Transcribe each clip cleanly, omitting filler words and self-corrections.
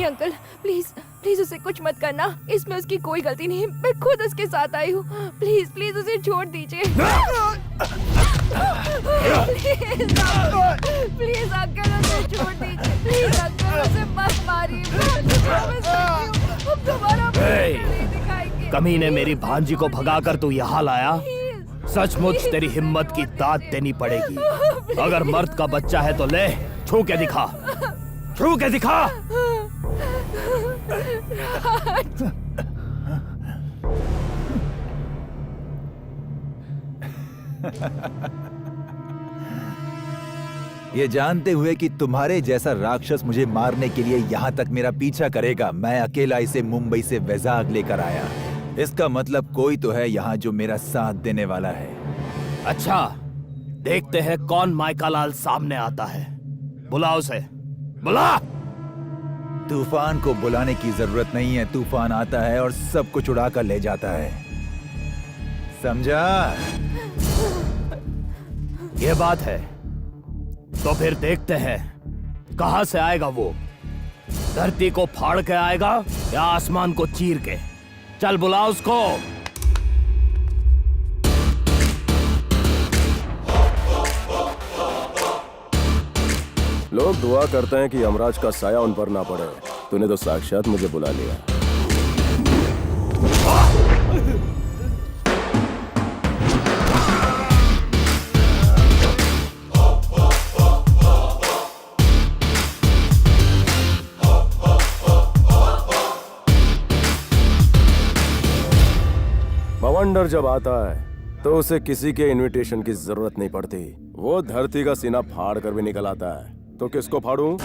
Uncle, please please उसे कुछ मत करना। इसमें उसकी कोई गलती नहीं, मैं खुद उसके साथ आई हूँ। प्लीज प्लीज उसे छोड़ दीजिए। प्लीज अंकल उसे छोड़ दीजिए। प्लीज अंकल उसे मत मारिए। अब दोबारा नहीं दिखाएंगे। कमीने मेरी भांजी को भगाकर तू यहाँ लाया। सचमुच तेरी हिम्मत की दाद देनी पड़ेगी। अगर मर्द का बच्चा है तो ले, छू के दिखा, छू के दिखा। ये जानते हुए कि तुम्हारे जैसा राक्षस मुझे मारने के लिए यहाँ तक मेरा पीछा करेगा, मैं अकेला इसे मुंबई से वैजाग लेकर आया। इसका मतलब कोई तो है यहाँ जो मेरा साथ देने वाला है। अच्छा, देखते हैं कौन माइका लाल सामने आता है। बुला उसे, बुला। तूफान को बुलाने की जरूरत नहीं है, तूफान आता है और सब कुछ उड़ा कर ले जाता है, समझा? ये बात है तो फिर देखते हैं कहां से आएगा वो। धरती को फाड़ के आएगा या आसमान को चीर के। चल बुला उसको। लोग दुआ करते हैं कि यमराज का साया उन पर ना पड़े। तूने तो साक्षात मुझे बुला लिया। बवंडर जब आता है तो उसे किसी के इनविटेशन की जरूरत नहीं पड़ती। वो धरती का सीना फाड़ कर भी निकल आता है। तो किसको फाड़ूं?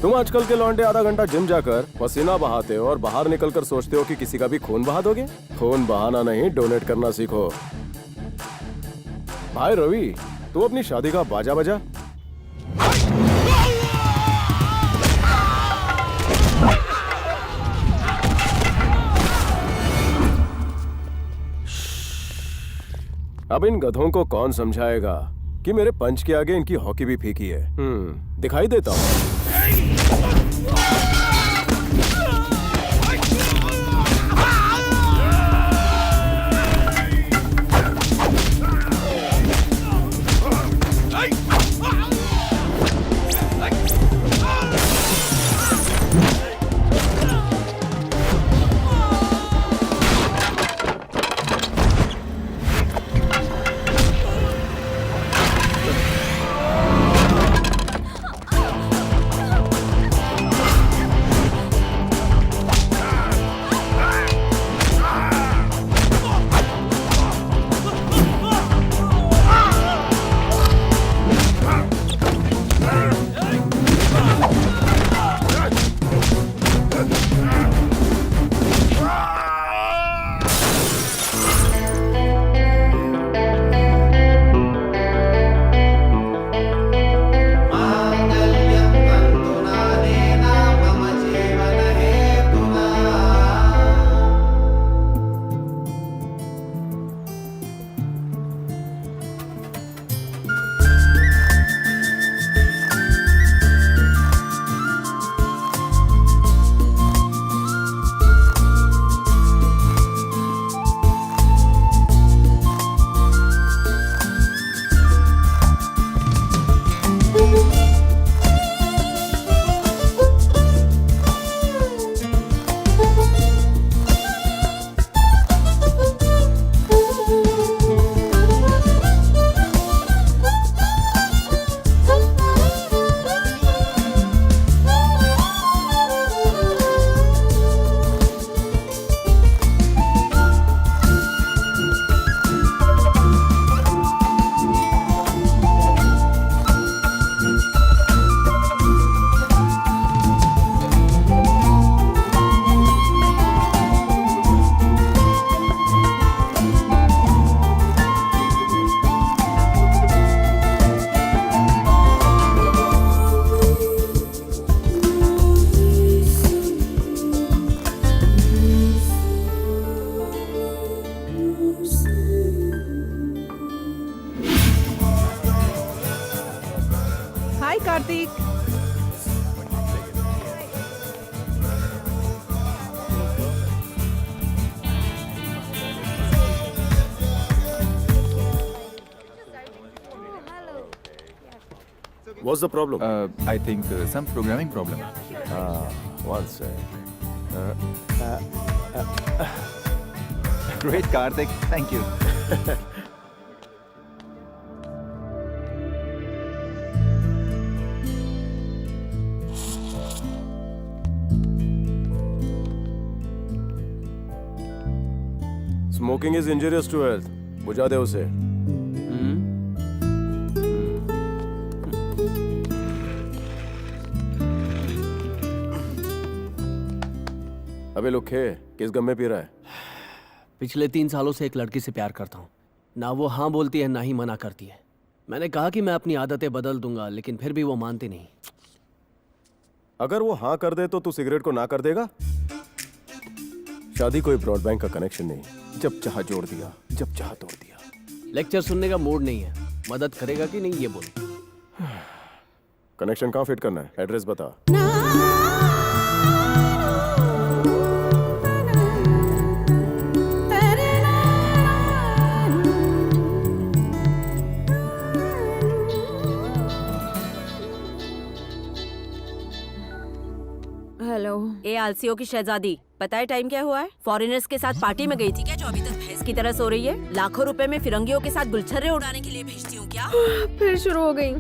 तुम आजकल के लौंडे आधा घंटा जिम जाकर पसीना बहाते हो और बाहर निकलकर सोचते हो कि किसी का भी खून बहा दोगे। खून बहाना नहीं, डोनेट करना सीखो। भाई रवि, तू अपनी शादी का बाजा बजा। अब इन गधों को कौन समझाएगा कि मेरे पंच के आगे इनकी हॉकी भी फीकी है। दिखाई देता हूँ। What's the problem? I think some programming problem. One sec. Great, Karthik. Thank you. Smoking is injurious to health. बुझा दे उसे. अबे लोखे, किस गम में पी रहा है? पिछले 3 सालों से एक लड़की से प्यार करता हूँ. ना वो हाँ बोलती है ना ही मना करती है. मैंने कहा कि मैं अपनी आदतें बदल दूंगा, लेकिन फिर भी वो मानती नहीं. अगर वो हाँ कर दे तो तू सिगरेट को ना कर देगा? शादी कोई ब्रॉडबैंड का कनेक्शन नहीं, जब चाह जोड़ दिया, जब चाह तोड़ दिया. लेक्चर सुनने का मूड नहीं है. मदद करेगा कि नहीं ये बोल. कनेक्शन कहाँ फिट करना है? एड्रेस बता. हेलो. ए आलसियों की शहजादी, पता है टाइम क्या हुआ है? फॉरेनर्स के साथ पार्टी में गई थी क्या, जो अभी तक भैंस की तरह सो रही है? लाखों रुपए में फिरंगियों के साथ गुलछर्रे उड़ाने के लिए भेजती हूँ क्या? फिर शुरू हो गई.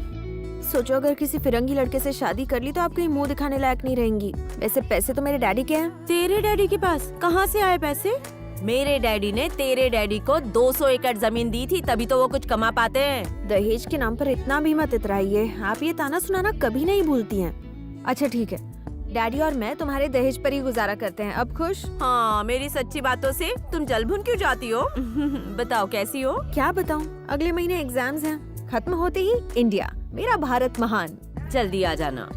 सोचो अगर किसी फिरंगी लड़के से शादी कर ली तो आप कहीं मुंह दिखाने लायक नहीं रहेंगी. वैसे पैसे तो मेरे डैडी के हैं. तेरे डैडी के पास कहाँ से आए पैसे? मेरे डैडी ने तेरे डैडी को 200 एकड़ जमीन दी थी, तभी तो वो कुछ कमा पाते हैं. दहेज के नाम पर इतना भी मत इतराइए. आप ये ताना सुनाना कभी नहीं भूलती हैं. अच्छा ठीक है, डैडी और मैं तुम्हारे दहेज पर ही गुजारा करते हैं. अब खुश? हाँ, मेरी सच्ची बातों से तुम जल भुन क्यों जाती हो? बताओ कैसी हो? क्या बताऊं, अगले महीने एग्जाम्स हैं. खत्म होते ही इंडिया, मेरा भारत महान. जल्दी आ जाना.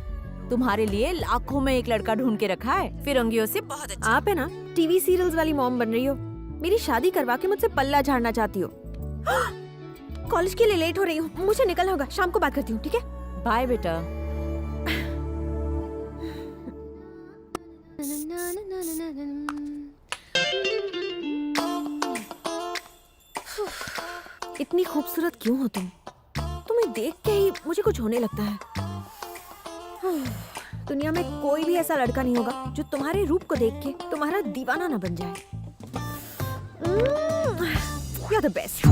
तुम्हारे लिए लाखों में एक लड़का ढूंढ के रखा है, फिरंगियों से बहुत अच्छा. आप है ना टीवी सीरियल्स वाली मॉम बन रही हो. मेरी शादी करवा के मुझसे पल्ला झाड़ना चाहती हो. कॉलेज के लिए लेट हो रही हूँ, मुझे निकलना होगा. शाम को बात करती हूँ, ठीक है? बाय बेटा. इतनी खूबसूरत क्यों हो तुम? तुम्हें देख के ही मुझे कुछ होने लगता है. दुनिया में कोई भी ऐसा लड़का नहीं होगा जो तुम्हारे रूप को देख के तुम्हारा दीवाना ना बन जाए. You are the best.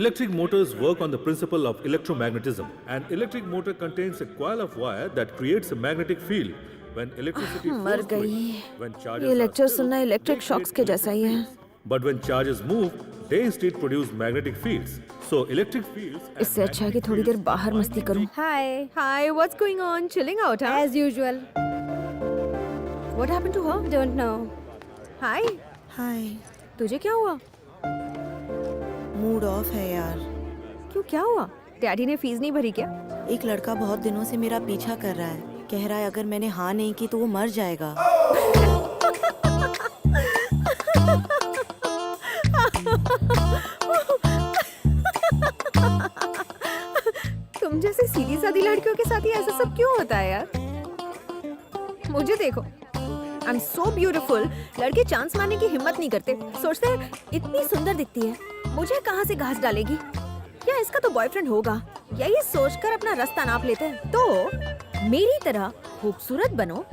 Electric motors work on the principle of electromagnetism. An electric motor contains a coil of wire that creates a magnetic field. When electricity मर flows through गई. it, when charges ये are lecture still, सुनना electric they shocks create के जैसा ही है. But when charges move, they instead produce magnetic fields. So electric fields and इससे अच्छा है कि magnetic थोड़ी देर fields बाहर combine मस्ती to करूं. Hi hi, what's going on? Chilling out, huh? As usual. What happened to her? Don't know. Hi, hi. तुझे क्या हुआ? मूड ऑफ है यार. क्यों, क्या हुआ? डैडी ने फीस नहीं भरी क्या? एक लड़का बहुत दिनों से मेरा पीछा कर रहा है. कह रहा है अगर मैंने हाँ नहीं की तो वो मर जाएगा. तुम जैसे सीधी सादी लड़कियों के साथ ही ऐसा सब क्यों होता है यार? मुझे देखो, आई एम सो ब्यूटीफुल. लड़के चांस मारने की हिम्मत नहीं करते. सोचते हैं इतनी सुंदर दिखती है, मुझे कहाँ से घास डालेगी, या इसका तो बॉयफ्रेंड होगा, या ये सोचकर अपना रास्ता नाप लेते हैं. तो मेरी तरह खूबसूरत बनो,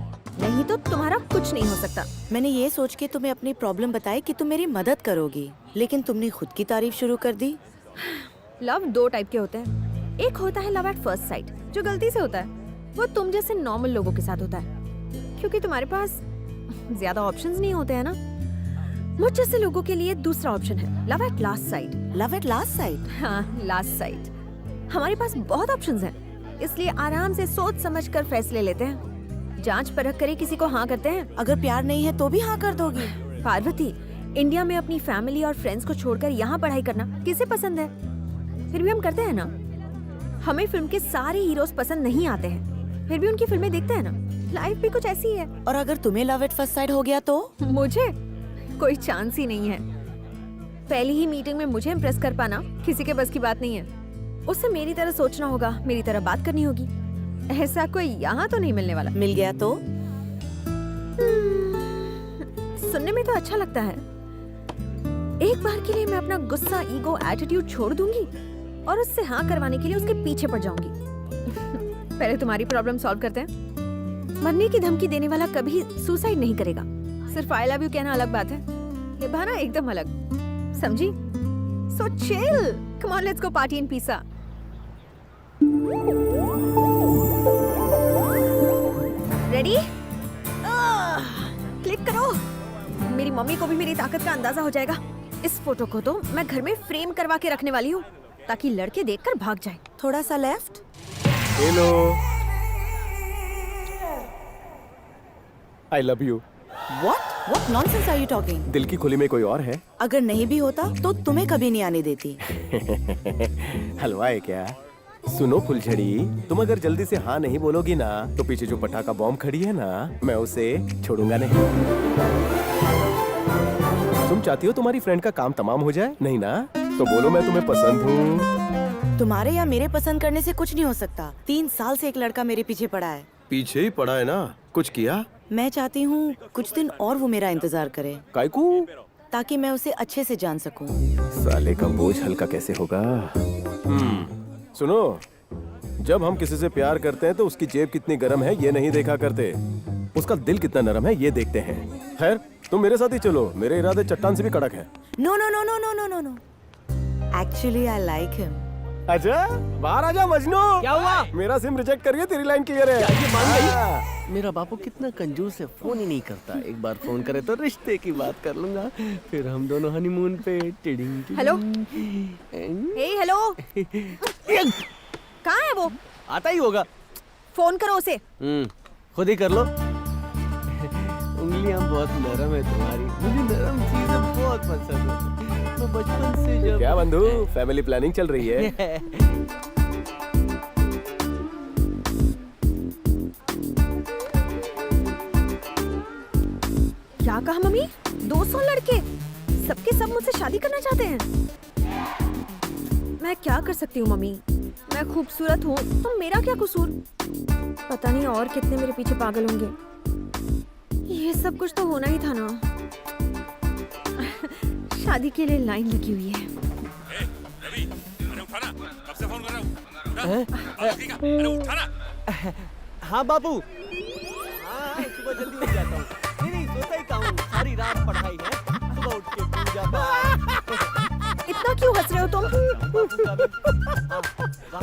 नहीं तो तुम्हारा कुछ नहीं हो सकता. मैंने ये सोच के तुम्हें अपनी प्रॉब्लम बताई कि तुम मेरी मदद करोगी, लेकिन तुमने खुद की तारीफ शुरू कर दी. लव 2 टाइप के होते हैं. एक होता है लव एट फर्स्ट साइट, जो गलती से होता है. वो तुम जैसे नॉर्मल लोगों के साथ होता है, क्योंकि तुम्हारे पास ज्यादा ऑप्शंस नहीं होते हैं ना. मुझ जैसे लोगों के लिए दूसरा ऑप्शन है love at last site. Love at last site. हाँ, लास्ट साइट. हमारे पास बहुत ऑप्शंस हैं, इसलिए आराम से सोच समझ कर फैसले लेते हैं. जांच परख करे किसी को हाँ करते हैं. अगर प्यार नहीं है तो भी हाँ कर दोगी? पार्वती, इंडिया में अपनी फैमिली और फ्रेंड्स को छोड़कर यहाँ पढ़ाई करना किसे पसंद है? फिर भी हम करते हैं ना. हमें फिल्म के सारे हीरोज पसंद नहीं आते हैं, फिर भी उनकी फिल्में देखते हैं ना. लाइफ भी कुछ ऐसी है. और अगर तुम्हें लव एट फर्स्ट साइट हो गया तो? मुझे कोई चांस ही नहीं है. पहली ही मीटिंग में मुझे इम्प्रेस कर पाना किसी के बस की बात नहीं है. उससे मेरी तरह सोचना होगा, मेरी तरह बात करनी होगी. ऐसा कोई यहाँ तो नहीं मिलने वाला. मिल गया तो? सुनने में तो अच्छा लगता है, एक बार के लिए मैं अपना गुस्सा, ईगो, एटीट्यूड छोड़ दूंगी और उससे हाँ करवाने के लिए उसके पीछे पड़ जाऊंगी। पहले तुम्हारी प्रॉब्लम सॉल्व करते हैं। मरने की धमकी देने वाला कभी सुसाइड नहीं करेगा। सिर्फ आई लव यू कहना अलग बात है, ये बहाना एकदम अलग, समझी? So chill, come on let's go party in pizza. Ready? Click करो। मेरी मम्मी को भी मेरी ताकत का अंदाजा हो जाएगा। इस फोटो को तो मैं घर में फ्रेम करवा के रखने वाली हूँ ताकि लड़के देखकर भाग जाए। थोड़ा सा left. Hello, I love you. What nonsense are you talking? दिल की खुली में कोई और है? अगर नहीं भी होता तो तुम्हें कभी नहीं आने देती। हलवा है क्या? सुनो फुलझड़ी, तुम अगर जल्दी से हाँ नहीं बोलोगी ना तो पीछे जो पटाखा बॉम्ब खड़ी है ना, मैं उसे छोड़ूंगा नहीं। तुम चाहती हो तुम्हारी फ्रेंड का काम तमाम हो जाए? नहीं ना? तो बोलो मैं तुम्हें पसंद हूँ। तुम्हारे या मेरे पसंद करने से कुछ नहीं हो सकता। 3 साल से एक लड़का मेरे पीछे पड़ा है। पीछे ही पड़ा है ना? कुछ किया? मैं चाहती हूँ कुछ दिन और वो मेरा इंतजार करे कायकू? ताकि मैं उसे अच्छे से जान सकूं। साले का बोझ हल्का कैसे होगा? सुनो, जब हम किसी से प्यार करते हैं तो उसकी जेब कितनी गर्म है ये नहीं देखा करते, उसका दिल कितना नरम है ये देखते हैं। खैर, तुम मेरे साथ ही चलो, मेरे इरादे चट्टान से भी कड़क है। No no no no no no no no. Actually I like him. अच्छा, बाहर आजा मजनू। क्या हुआ? मेरा सिम रिजेक्ट करिए, तेरी लाइन क्लियर है। ये मान गई? हाँ। मेरा बापू कितना कंजूस है, फोन ही नहीं करता। एक बार फोन करे तो रिश्ते की बात कर लूंगा, फिर हम दोनों हनीमून पे। Tiding tiding. हेलो? हे हेलो, कहाँ है वो? आता ही होगा। फोन करो उसे। खुद ही कर लो। उंगलियां बहुत नरम है तुम्हारी, मुझे नरम चीजें बहुत पसंद है। मैं बचपन से जब क्या बंधु, फैमिली प्लानिंग चल रही है? क्या कहा मम्मी? 200 लड़के सबके सब मुझसे शादी करना चाहते हैं। मैं क्या कर सकती हूँ मम्मी? मैं खूबसूरत हूँ तो मेरा क्या कसूर? पता नहीं और कितने मेरे पीछे पागल होंगे। ये सब कुछ तो होना ही था ना। शादी के लिए लाइन लगी हुई है। हाँ बापू, हाँ सुबह जल्दी उठ जाता हूँ। नहीं सोता ही कहाँ हूँ, सारी रात पढ़ाई है, सुबह उठ के पूजा पाठ। इतना क्यों हंस रहे हो तुम?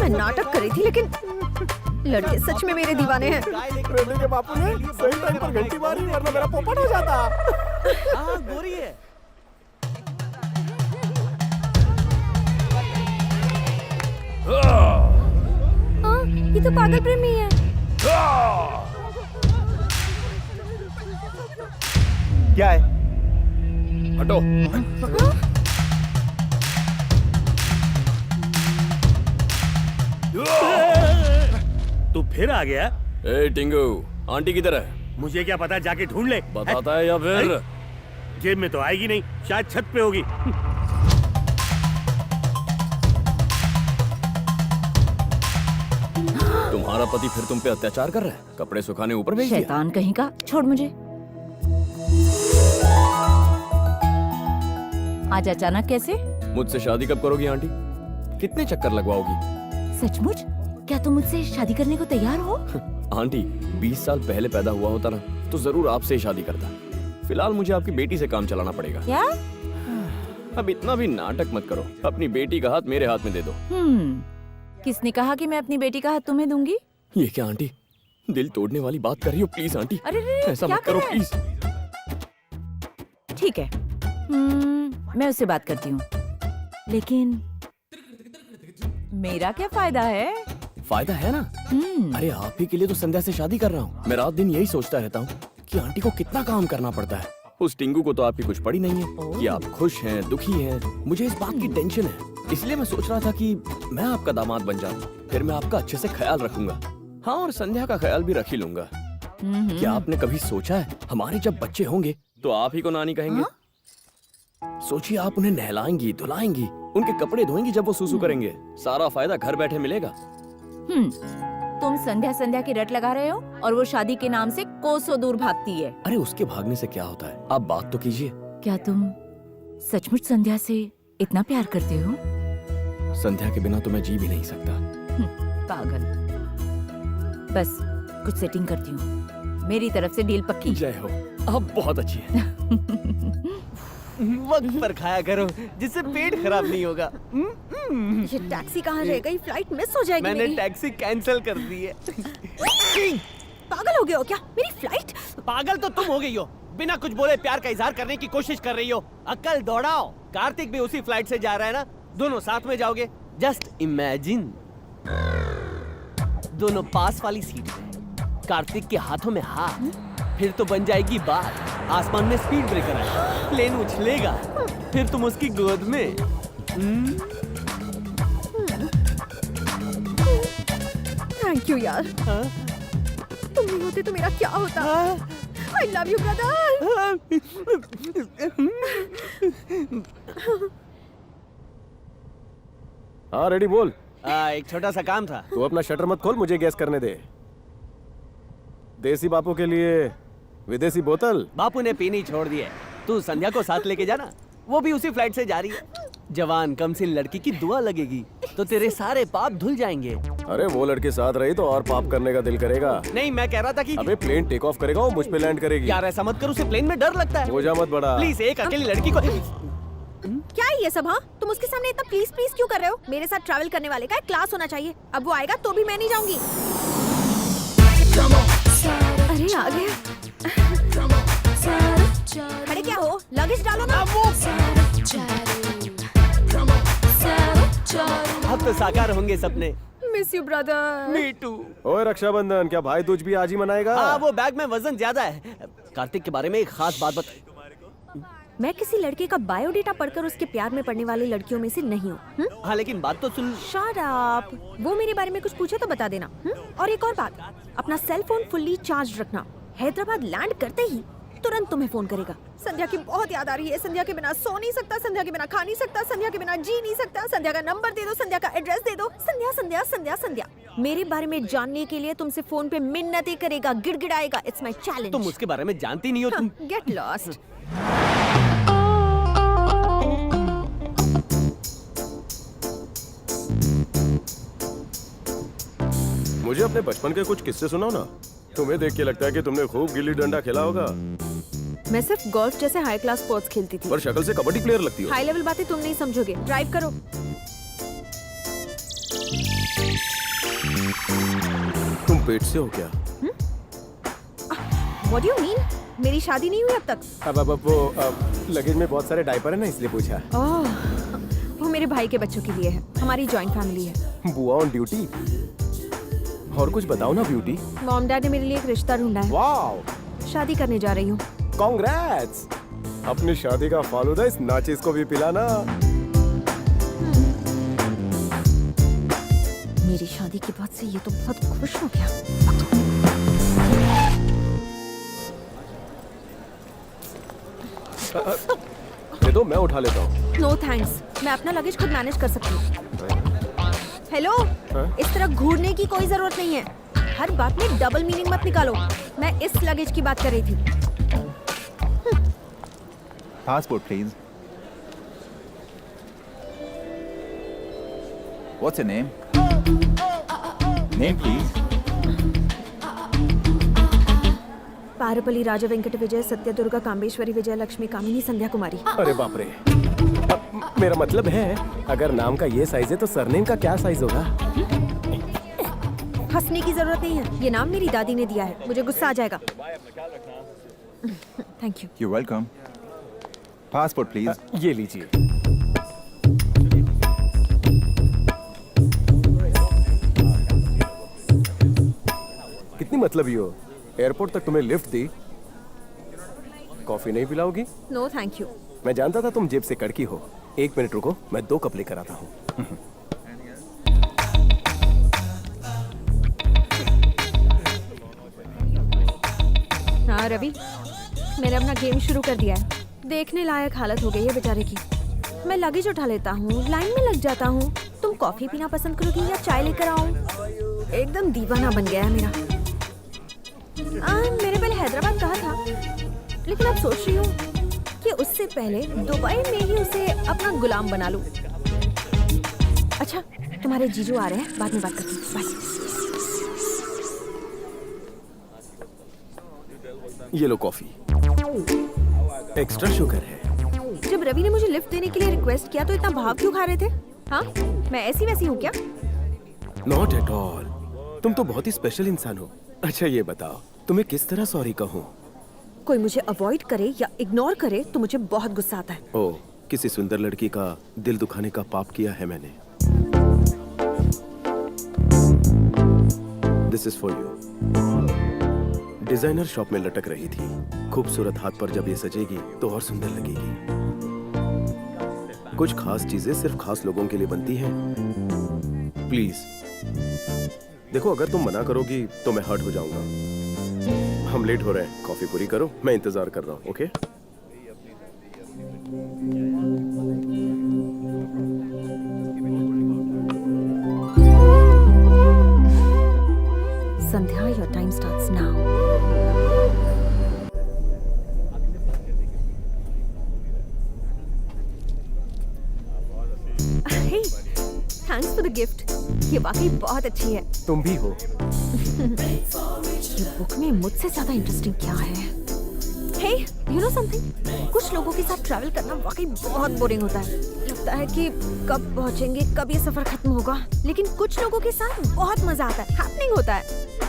मैं नाटक कर रही थी लेकिन लड़के सच में मेरे दीवाने हैं। बेटे के बापू ने सही टाइम पर घंटी मारी, वरना मेरा पोपट हो जाता। हाँ गोरी है। हाँ, ये तो पागल प्रेमी है। क्या है? हटो। तू फिर आ गया? ए टिंगू, आंटी किधर है? मुझे क्या पता, जाके ढूंढ ले। बताता है या फिर? जेब में तो आएगी नहीं, शायद छत पे होगी। तुम्हारा पति फिर तुम पे अत्याचार कर रहा है? कपड़े सुखाने ऊपर भेज दिया? शैतान कहीं का, छोड़ मुझे। आज अचानक कैसे? मुझसे शादी कब करोगी आंटी? कितने चक्कर लगवाओगी? सचमुच? क्या तुम मुझसे शादी करने को तैयार हो? आंटी, 20 साल पहले पैदा हुआ होता ना तो जरूर आपसे ही शादी करता। फिलहाल मुझे आपकी बेटी से काम चलाना पड़ेगा। क्या? अब इतना भी नाटक मत करो, अपनी बेटी का हाथ मेरे हाथ में दे दो। किसने कहा कि मैं अपनी बेटी का हाथ तुम्हें दूंगी? ये क्या आंटी, दिल तोड़ने वाली बात कर रही हो? प्लीज आंटी, अरे रे, ऐसा क्या मत करो कर रहा है? प्लीज। ठीक है, मैं उससे बात करती हूँ, लेकिन मेरा क्या फायदा है? फायदा है ना। अरे आप ही के लिए तो संध्या से शादी कर रहा हूँ। मैं रात दिन यही सोचता रहता हूँ कि आंटी को कितना काम करना पड़ता है। उस टिंगू को तो आपकी कुछ पड़ी नहीं है कि आप खुश हैं, दुखी हैं। मुझे इस बात की टेंशन है, इसलिए मैं सोच रहा था कि मैं आपका दामाद बन जाऊं, फिर मैं आपका अच्छे से ख्याल रखूंगा। हाँ, और संध्या का ख्याल भी रख ही लूंगा। क्या आपने कभी सोचा है हमारे जब बच्चे होंगे तो आप ही को नानी कहेंगे? सोचिए, आप उन्हें नहलाएंगी, धुलाएंगी, उनके कपड़े धोएंगी जब वो सुसु करेंगे। सारा फायदा घर बैठे मिलेगा। तुम संध्या संध्या की रट लगा रहे हो और वो शादी के नाम से कोसों दूर भागती है। अरे उसके भागने से क्या होता है, आप बात तो कीजिए। क्या तुम सचमुच संध्या से इतना प्यार करते हो? संध्या के बिना तो मैं जी भी नहीं सकता। पागल। बस कुछ सेटिंग करती हूँ, मेरी तरफ से डील पक्की। जय हो, आप बहुत अच्छी हैं। वक्त पर खाया करो जिससे पेट खराब नहीं होगा। ये टैक्सी कहाँ रह गई? फ्लाइट मिस हो जाएगी मैंने मेरी। टैक्सी कैंसिल कर दी है। पागल हो गए हो क्या? मेरी फ्लाइट। पागल तो तुम हो गई हो, बिना कुछ बोले प्यार का इजहार करने की कोशिश कर रही हो। अक्ल दौड़ाओ। कार्तिक भी उसी फ्लाइट से जा रहा है ना, दोनों साथ में जाओगे। जस्ट इमेजिन, दोनों पास वाली सीट में, कार्तिक के हाथों में हाथ, फिर तो बन जाएगी बात। आसमान में स्पीड ब्रेकर आएगा, प्लेन उछलेगा, फिर तुम उसकी गोद में। थैंक यू यार। तुम नहीं होते तो मेरा क्या होता? आई लव यू ब्रदर। हाँ रेडी बोल। एक छोटा सा काम था। तू अपना शटर मत खोल, मुझे गैस करने दे। देसी बापू के लिए विदेशी बोतल। बापू ने पीनी छोड़ दी है, तू संध्या को साथ लेके जाना, वो भी उसी फ्लाइट से जा रही है। जवान कमसिन लड़की की दुआ लगेगी तो तेरे सारे पाप धुल जाएंगे। अरे वो लड़के साथ रही तो और पाप करने का दिल करेगा। नहीं, मैं कह रहा था कि अबे प्लेन टेक ऑफ करेगा और मुझ पे लैंड करेगी। यार ऐसा मत कर, उसे प्लेन में डर लगता है। हो जा मत बड़ा। प्लीज एक अकेली लड़की को। क्या है ये सब? हाँ, तुम उसके सामने इतना प्लीज प्लीज क्यों कर रहे हो? मेरे साथ ट्रैवल करने वाले का एक क्लास होना चाहिए। अब वो आएगा तो भी मैं नहीं जाऊंगी। अरे आ गया। खड़े क्या हो? लगेज डालो ना। अब तो साकार होंगे सपने। Miss you brother. Me too. ओए रक्षाबंधन, क्या भाई दूज भी आज ही मनाएगा? हाँ, वो बैग में वजन ज्यादा है। कार्तिक के बारे में एक खास बात बता। मैं किसी लड़के का बायोडेटा पढ़कर उसके प्यार में पड़ने वाली लड़कियों में से नहीं हूँ। हाँ लेकिन बात तो सुन। Shut up. वो मेरे बारे में कुछ पूछे तो बता देना। और एक और बात, अपना सेल फोन फुल्ली चार्ज रखना। हैदराबाद लैंड करते ही तुरंत तुम्हें फोन करेगा। संध्या की बहुत याद आ रही है। संध्या के बिना सो नहीं सकता, संध्या के बिना खा नहीं सकता, संध्या के बिना जी नहीं सकता। संध्या का नंबर दे दो, संध्या का एड्रेस दे दो। संध्या संध्या संध्या संध्या। मेरे बारे में जानने के लिए तुमसे फोन पे मिन्नतें करेगा, गिड़गिड़ाएगा। It's my challenge. तुम उसके बारे में जानती नहीं हो। तुम गेट लॉस्ट। मुझे अपने बचपन के कुछ किस्से सुनाओ ना। तुम्हें देख के लगता है कि तुमने खूब गिल्ली डंडा खेला होगा। मैं सिर्फ गोल्फ जैसे हाई क्लास स्पोर्ट्स खेलती थी। पर शक्ल से कबड्डी प्लेयर लगती हो। हाई लेवल बातें तुम नहीं समझोगे। ड्राइव करो। तुम पेट से हो क्या? What do you mean? मेरी शादी नहीं हुई अब तक। अब वो लगेज में बहुत सारे डायपर है ना, इसलिए पूछा। ओह, वो मेरे भाई के बच्चों के लिए है। हमारी जॉइंट फैमिली है। बुआ ऑन ड्यूटी। और कुछ बताओ ना ब्यूटी। मॉम डैड ने मेरे लिए एक रिश्ता ढूंढा है। वाओ, शादी करने जा रही हूँ। कांग्रेट्स। अपनी शादी का फालूदा इस नाचिस को भी पिलाना। मेरी शादी की बात से ये तो बहुत खुश हो गया। दे दो, मैं उठा लेता हूँ। नो थैंक्स, मैं अपना लगेज खुद मैनेज कर सकती हूँ। हेलो, इस तरह घूरने की कोई जरूरत नहीं है। हर बात में डबल मीनिंग मत निकालो। मैं इस लगेज की बात कर रही थी। Passport, please. What's your name? Name, please. पारपल्ली राजा वेंकट विजय सत्य दुर्गा कामेश्वरी विजय लक्ष्मी कामिनी संध्या कुमारी। अरे बाप रे। मेरा मतलब है, अगर नाम का ये साइज है तो सरनेम का क्या साइज होगा? हंसने की जरूरत नहीं है। ये नाम मेरी दादी ने दिया है। मुझे गुस्सा आ जाएगा। Thank you. You're welcome. Passport, please. ये लीजिए। कितनी मतलबी हो। एयरपोर्ट तक तुम्हें लिफ्ट दी, कॉफी नहीं पिलाओगी? No thank you. मैं जानता था तुम जेब से कड़की हो। 1 मिनट रुको, मैं 2 कप लेकर आता हूँ। हाँ रवि, मैंने अपना गेम शुरू कर दिया है। देखने लायक हालत हो गई है बेचारे की। मैं लगेज उठा लेता हूँ, लाइन में लग जाता हूँ। तुम कॉफी पीना पसंद करोगी या चाय लेकर आऊँ? एकदम दीवाना बन गया है मेरा। मैंने पहले हैदराबाद कहा था, लेकिन अब सोच रही हूँ कि उससे पहले दुबई में ही उसे अपना गुलाम बना लूं। अच्छा, तुम्हारे जीजू आ रहे हैं, बाद में बात करती हूँ। बाय। ये लो कॉफी, एक्स्ट्रा शुगर है। जब रवि ने मुझे लिफ्ट देने के लिए रिक्वेस्ट किया तो इतना भाव क्यों खा रहे थे? हाँ, मैं ऐसी वैसी हूँ क्या? नॉट एट ऑल, तुम तो बहुत ही स्पेशल इंसान हो। अच्छा ये बताओ, तुम्हें किस तरह सॉरी कहूँ? कोई मुझे अवॉइड करे या इग्नोर करे तो मुझे बहुत गुस्सा आता है। ओ, किसी सुंदर लड़की का दिल दुखाने का पाप किया है मैंने। This is for you. Designer shop में लटक रही थी, खूबसूरत हाथ पर जब ये सजेगी तो और सुंदर लगेगी। कुछ खास चीजें सिर्फ खास लोगों के लिए बनती हैं। प्लीज देखो, अगर तुम मना करोगी तो मैं हर्ट हो जाऊंगा। हम लेट हो रहे हैं, कॉफी पूरी करो, मैं इंतजार कर रहा हूँ। Okay? Sandhya, your time starts now. Hey, thanks for the gift. ये वाकई बहुत अच्छी है। तुम भी हो। ये बुक में मुझसे ज्यादा इंटरेस्टिंग क्या है? Hey, you know something? कुछ लोगों के साथ ट्रैवल करना वाकई बहुत बोरिंग होता है। लगता है कि कब पहुंचेंगे, कब ये सफर खत्म होगा। लेकिन कुछ लोगों के साथ बहुत मजा आता है, हैपनिंग होता है।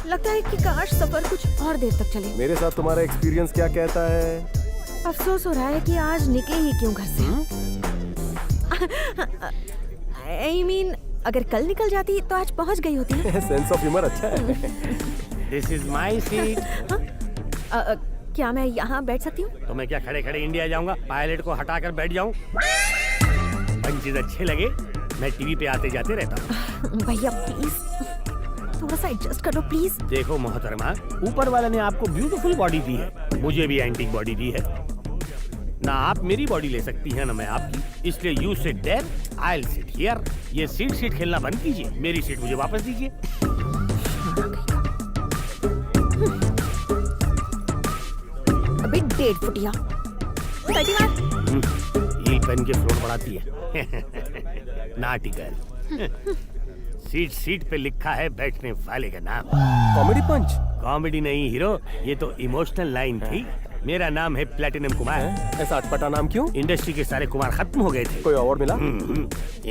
लगता है कि काश सफर कुछ और देर तक चले। मेरे साथ तुम्हारा एक्सपीरियंस क्या कहता है? अफसोस हो रहा है कि आज निकले ही क्यों घर से। I mean, अगर कल निकल जाती तो आज पहुंच गई होती ना। सेंस ऑफ ह्यूमर अच्छा है। This is my seat. क्या मैं यहाँ बैठ सकती हूँ? तो मैं क्या खड़े खड़े इंडिया जाऊंगा? पायलट को हटाकर बैठ जाऊं? पंचेज अच्छे लगे, मैं टीवी पे आते जाते रहता हूँ। भैया प्लीज थोड़ा सा एडजस्ट करो प्लीज। देखो मोहतरमा, ऊपर वाले ने आपको ब्यूटीफुल बॉडी दी है, मुझे भी एंटीक बॉडी दी है। ना आप मेरी बॉडी ले सकती हैं ना मैं आपकी, इसलिए you sit there, I will sit here. ये सीट खेलना बंद कीजिए, मेरी सीट मुझे वापस दीजिए। अबे 1.5 फुटिया। हील पहन के फ्लोर बढ़ाती है। नाटिकल। सीट पे लिखा है बैठने वाले का नाम। कॉमेडी पंच? कॉमेडी नहीं हीरो, ये तो इमोशनल लाइन थी। मेरा नाम है प्लेटिनम कुमार। ऐसा अटपटा नाम क्यों? इंडस्ट्री के सारे कुमार खत्म हो गए थे। कोई अवार्ड मिला?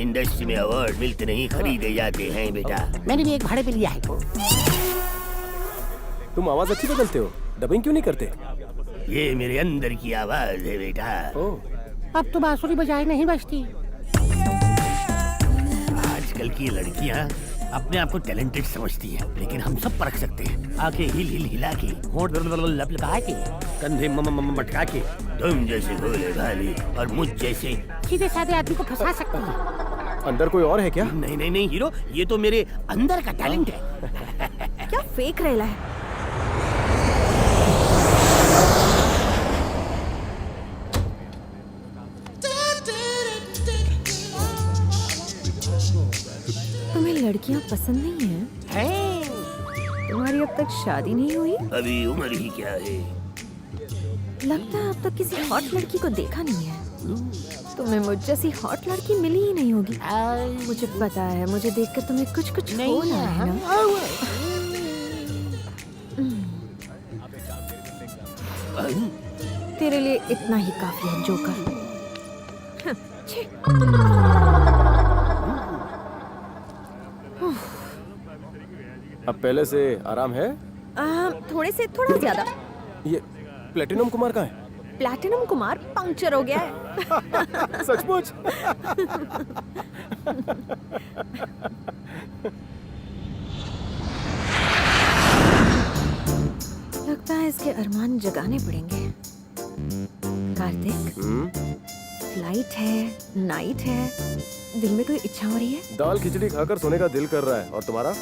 इंडस्ट्री में अवार्ड मिलते नहीं, खरीदे जाते हैं बेटा। मैंने भी एक भाड़े पे लिया है। तुम आवाज अच्छी बदलते हो, डबिंग क्यों नहीं करते? ये मेरे अंदर की आवाज है बेटा। अब तो बांसुरी बजाए नहीं बजती। आजकल की लड़कियां अपने आप को टैलेंटेड समझती हैं, लेकिन हम सब परख सकते हैं। आंखें हिल हिला के, होंठ लब लगा के, कंधे मटका के, तुम जैसे भोले भाले और मुझ जैसे सीधे साधे आदमी को फंसा सकती है। अंदर कोई और है क्या? नहीं हीरो, ये तो मेरे अंदर का टैलेंट है। क्या फेक रेला है? तुम्हें लड़कियां पसंद नहीं है? तुम्हारी अब तक शादी नहीं हुई? अभी उम्र ही क्या है? लगता है अब तक किसी हॉट लड़की को देखा नहीं है। तुम्हें मुझ जैसी हॉट लड़की मिली ही नहीं होगी। मुझे पता है, मुझे देखकर तुम्हें कुछ हो रहा है ना। तेरे लिए इतना ही काफी है जोकर। अब पहले से आराम है? थोड़ा ज्यादा। ये प्लेटिनम कुमार कहाँ है? प्लैटिनम कुमार पंक्चर हो गया है। सचमुच? लगता है इसके अरमान जगाने पड़ेंगे। कार्तिक, फ्लाइट है, नाइट है, दिल में कोई इच्छा हो रही है? दाल खिचड़ी खाकर सोने का दिल कर रहा है। और तुम्हारा?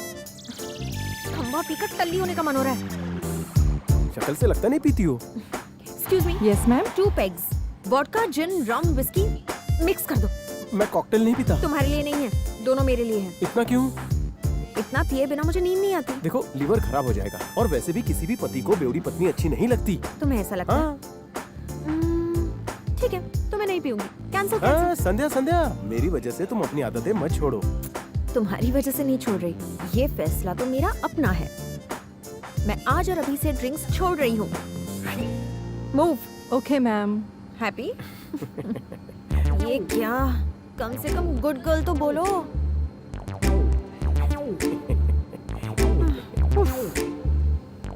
खंबा पीकर टल्ली होने का मन हो रहा है। शक्ल से लगता नहीं पीती हो। Excuse me. Yes, ma'am. 2 pegs. Vodka, जिन, रम, विस्की मिक्स कर दो। मैं कॉकटेल नहीं पीता। तुम्हारे लिए नहीं है, दोनों मेरे लिए है। इतना क्यों? इतना पिए बिना मुझे नींद नहीं आती। देखो, लीवर खराब हो जाएगा, और वैसे भी किसी भी पति को बेवड़ी पत्नी अच्छी नहीं लगती। तुम्हें ऐसा लगता है? ठीक है तो मैं नहीं पीऊंगी। कैंसिल हाँ, कैंसिल। संध्या संध्या, मेरी वजह से तुम अपनी आदतें मत छोड़ो। तुम्हारी वजह से नहीं छोड़ रही, ये फैसला तो मेरा अपना है। मैं आज और अभी से ड्रिंक्स छोड़ रही हूँ। मूव। Okay ma'am. हैप्पी? ये क्या, कम से कम गुड गर्ल तो बोलो।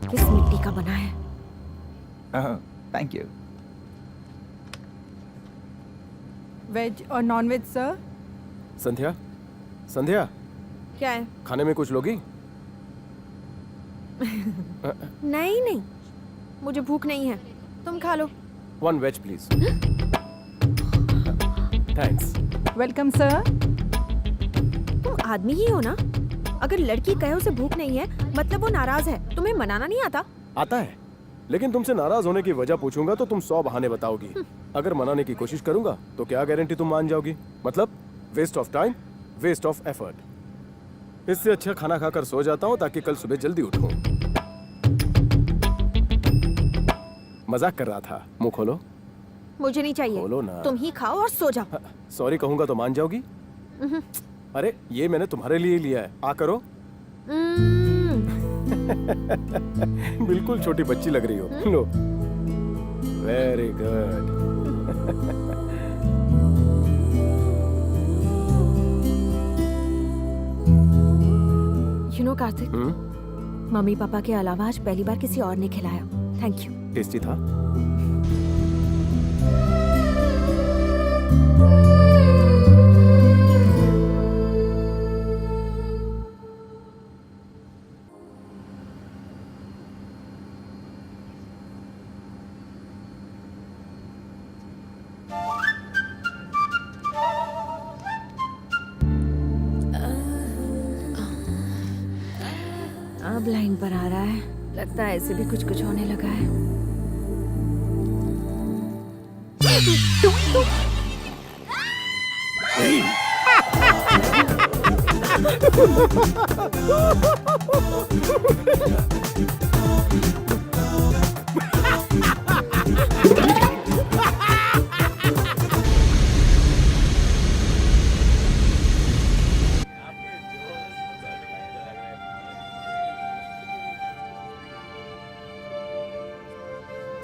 किस मिट्टी का बना है? Thank you. वेज और नॉन वेज सर? संध्या संध्या, क्या है? खाने में कुछ लोगी? नहीं नहीं, मुझे भूख नहीं है, तुम खा लो। 1 veg please. Thanks. Welcome sir. तुम आदमी ही हो ना? अगर लड़की कहे उसे भूख नहीं है मतलब वो नाराज है, तुम्हें मनाना नहीं आता? आता है, लेकिन तुमसे नाराज होने की वजह पूछूंगा तो तुम 100 बहाने बताओगी। अगर मनाने की कोशिश करूंगा तो क्या गारंटी तुम मान जाओगी? मतलब waste of time, waste of effort. इससे अच्छा खाना खाकर सो जाता हूँ ताकि कल सुबह जल्दी उठूं। मजाक कर रहा था, मुंह खोलो। मुझे नहीं चाहिए, बोलो ना। तुम ही खाओ और सो जाओ। सॉरी कहूंगा तो मान जाओगी? अरे ये मैंने तुम्हारे लिए लिया है, आ करो। बिल्कुल छोटी बच्ची लग रही हो। लो। Very good. You know Kartik, mummy papa के अलावा आज पहली बार किसी और ने खिलाया। Thank you. टेस्टी था? अब लाइन पर आ रहा है, लगता है ऐसे भी कुछ कुछ होने लगा है।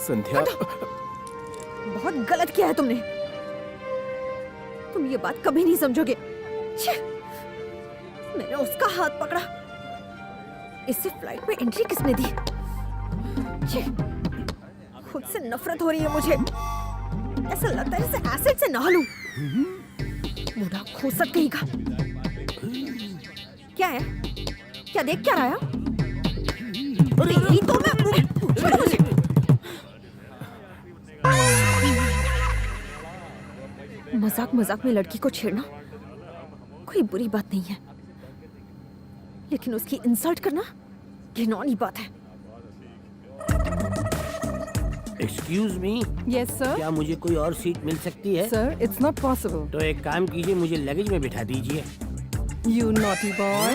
संध्या, बहुत गलत किया है तुमने। तुम ये बात कभी नहीं समझोगे। छे! मैंने उसका हाथ पकड़ा, इससे फ्लाइट में एंट्री किसने दी? छे! खुद से नफरत हो रही है मुझे। ऐसा लगता है जैसे एसिड से नहा लूं। बूढ़ा खोसट कहीं का। क्या है? क्या देख क्या रहा है? तेरी तो मैं छोड़ो मुझे। मजाक मजाक में लड़की को छेड़ना कोई बुरी बात नहीं है, लेकिन उसकी इंसल्ट करना घिनौनी बात है। Excuse me, yes sir. क्या मुझे कोई और सीट मिल सकती है? Sir it's not possible. तो एक काम कीजिए, मुझे लगेज में बिठा दीजिए। You naughty boy.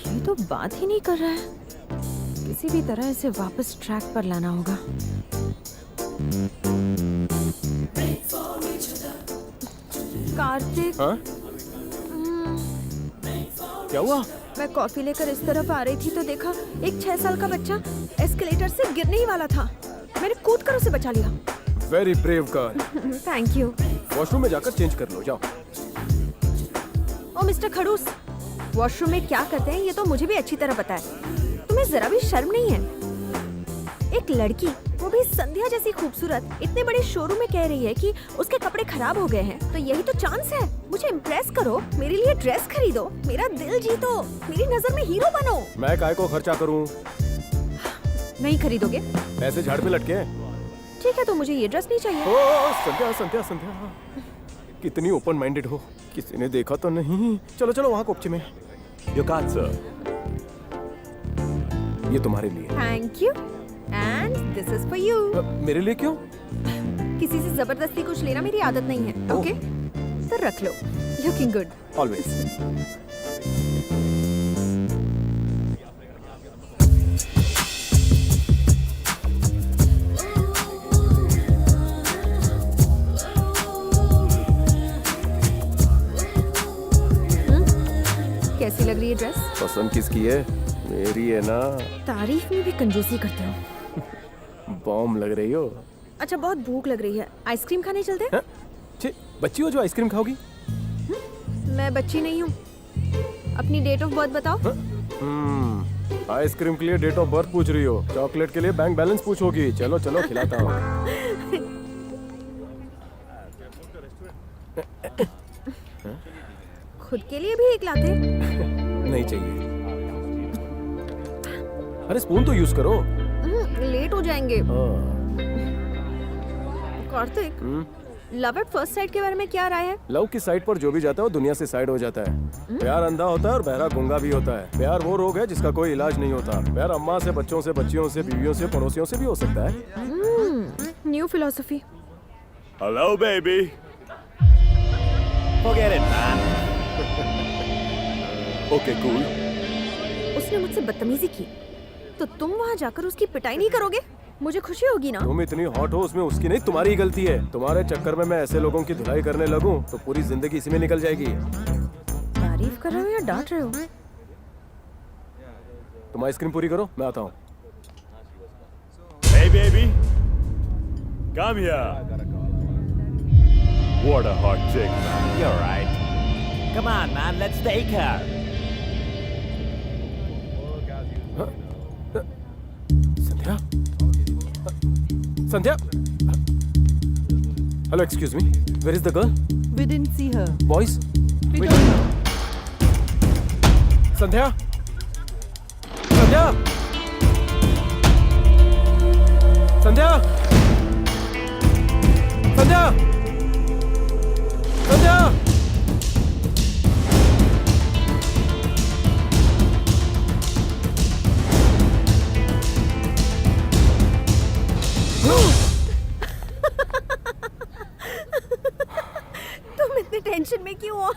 ये तो बात ही नहीं कर रहा है। किसी भी तरह इसे वापस ट्रैक पर लाना होगा। कार्तिक, हाँ? क्या हुआ? मैं कॉफी लेकर इस तरफ आ रही थी तो देखा एक 6 साल का बच्चा एस्केलेटर से गिरने ही वाला था। मैंने कूद कर उसे बचा लिया। Very brave girl. Thank you. Washroom में जाकर चेंज कर लो, जाओ। ओ मिस्टर खड़ूस, वॉशरूम में क्या करते हैं ये तो मुझे भी अच्छी तरह पता है। तुम्हें जरा भी शर्म नहीं है? एक लड़की, वो भी संध्या जैसी खूबसूरत, इतने बड़े शोरूम में कह रही है कि उसके कपड़े खराब हो गए हैं, तो यही तो चांस है। मुझे इम्प्रेस करो, मेरे लिए ड्रेस खरीदो, मेरा दिल जीतो, मेरी नजर में हीरो बनो। मैं काय को खर्चा करूं? नहीं खरीदोगे? पैसे झाड़ पे लटके हैं। ठीक है, तो मुझे ये ड्रेस नहीं चाहिए। ओ संध्या संध्या संध्या, कितनी ओपन माइंडेड हो। किसी ने देखा तो नहीं? चलो चलो वहाँ कोपचे में। Your card, sir. ये तुम्हारे लिए। Thank you and this is for you. मेरे लिए क्यों? किसी से जबरदस्ती कुछ लेना मेरी आदत नहीं है। ओके, तो रख लो। Looking good. ऑलवेज। कैसी लग रही है ड्रेस? पसंद किसकी है? मेरी है ना। तारीफ में भी कंजूसी करते हो। बॉम्ब लग रही हो। अच्छा, बहुत भूख लग रही है, आइसक्रीम खाने चलते हैं? हैं? छी, बच्ची हो जो आइसक्रीम खाओगी? मैं बच्ची नहीं हूँ। अपनी डेट ऑफ बर्थ बताओ। आइसक्रीम के लिए डेट ऑफ बर्थ पूछ रही हो, चॉकलेट के लिए बैंक बैलेंस पूछोगी। चलो चलो खिलाता हूँ। खुद के लिए भी एक लाते। नहीं चाहिए। अरे स्पून तो यूज करो। लेट हो जाएंगे। हाँ। Kartik, love at first sight के बारे में क्या राय है? लव की साइड पर जो भी जाता है वो दुनिया से साइड हो जाता है। प्यार अंधा होता है और बहरा गूंगा भी होता है। प्यार वो रोग है जिसका कोई इलाज नहीं होता। प्यार अम्मा से, बच्चों से, बच्चियों से, बीवियों से, पड़ोसियों से भी हो सकता है। New philosophy. Hello baby. Forget it, man. Okay cool. उसने मुझसे बदतमीजी की तो तुम वहाँ जाकर उसकी पिटाई नहीं करोगे? मुझे खुशी होगी ना। तुम इतनी हॉट हो उसमें उसकी नहीं तुम्हारी ही गलती है। तुम्हारे चक्कर में मैं ऐसे लोगों की धुलाई करने लगूं तो पूरी जिंदगी इसी में निकल जाएगी। तारीफ कर रहे हो या डांट रहे हो? तुम आइसक्रीम पूरी करो, मैं आता हूँ। Hey baby, come here. What a hot chick, man. You're right. Come on, man, let's take her. Sandhya? Sandhya? Hello, excuse me, where is the girl? We didn't see her. Boys? We don't know. Sandhya? Sandhya? Sandhya? Sandhya? Sandhya? तुम इतने tension में क्यों हो?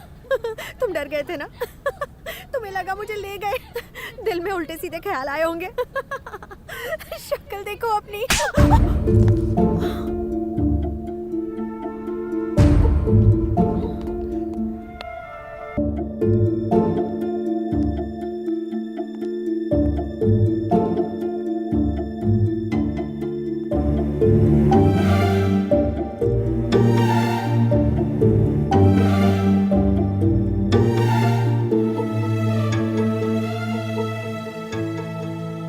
तुम डर गए थे ना? तुम्हें लगा मुझे ले गए? दिल में उल्टे सीधे ख्याल आए होंगे। शक्ल देखो अपनी।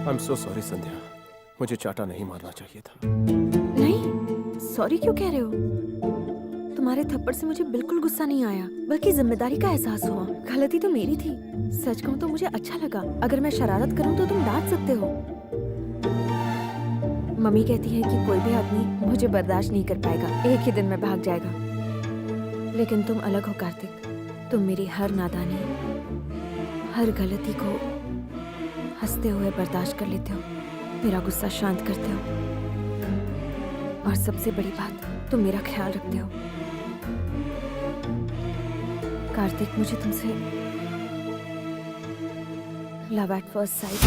आई एम सो सॉरी संध्या, मुझे चाटा नहीं मारना चाहिए था। नहीं, सॉरी क्यों कह रहे हो? तुम्हारे थप्पड़ से मुझे बिल्कुल गुस्सा नहीं आया, बल्कि जिम्मेदारी का एहसास हुआ। गलती तो मेरी थी। सच कहूँ तो मुझे अच्छा लगा। अगर मैं शरारत करूँ तो तुम डांट सकते हो। मम्मी कहती है कि कोई भी आदमी मुझे बर्दाश्त नहीं कर पाएगा, एक ही दिन में भाग जाएगा। लेकिन तुम अलग हो कार्तिक। तुम मेरी हर नादानी, हर गलती को हंसते हुए बर्दाश्त कर लेते हो, मेरा गुस्सा शांत करते हो, और सबसे बड़ी बात, तुम मेरा ख्याल रखते हो। कार्तिक, मुझे तुमसे लव एट फर्स्ट साइट।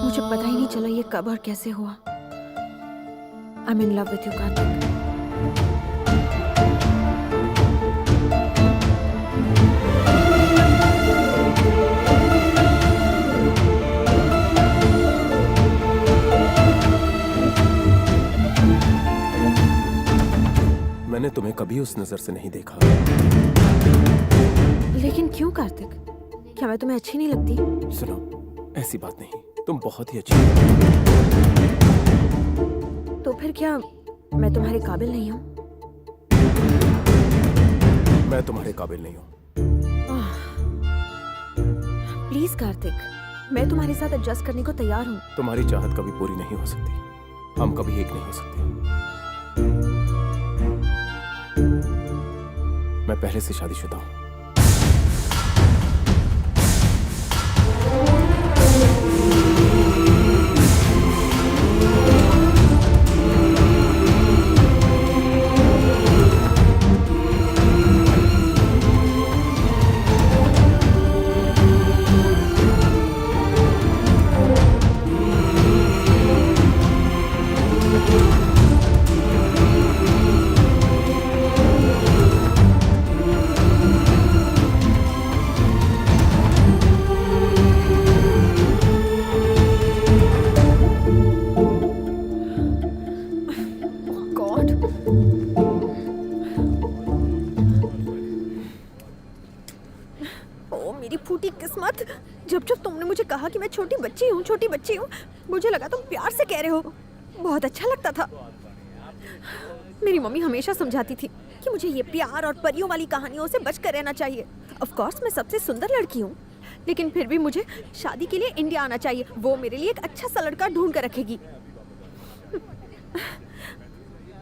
मुझे पता ही नहीं चला ये कब और कैसे हुआ। I am in love with you Kartik. मैंने तुम्हें कभी उस नजर से नहीं देखा। लेकिन क्यों कार्तिक? क्या मैं तुम्हें अच्छी नहीं लगती? सुनो, ऐसी बात नहीं, तुम बहुत ही अच्छी हो। तो फिर क्या मैं तुम्हारे काबिल नहीं हूँ? मैं तुम्हारे काबिल नहीं हूँ। प्लीज कार्तिक, मैं तुम्हारे साथ एडजस्ट करने को तैयार हूँ। तुम्हारी चाहत कभी पूरी नहीं हो सकती। हम कभी एक नहीं हो सकते। मैं पहले से शादीशुदा हूँ। ओ मेरी फूटी किस्मत। जब जब तुमने मुझे कहा कि मैं छोटी बच्ची हूँ, मुझे लगा तुम प्यार से कह रहे हो। बहुत अच्छा लगता था। मेरी मम्मी हमेशा समझाती थी कि मुझे ये प्यार और परियों वाली कहानियों से बच कर रहना चाहिए। ऑफ कोर्स मैं सबसे सुंदर लड़की हूँ, लेकिन फिर भी मुझे शादी के लिए इंडिया आना चाहिए। वो मेरे लिए एक अच्छा सा लड़का ढूंढ कर रखेगी।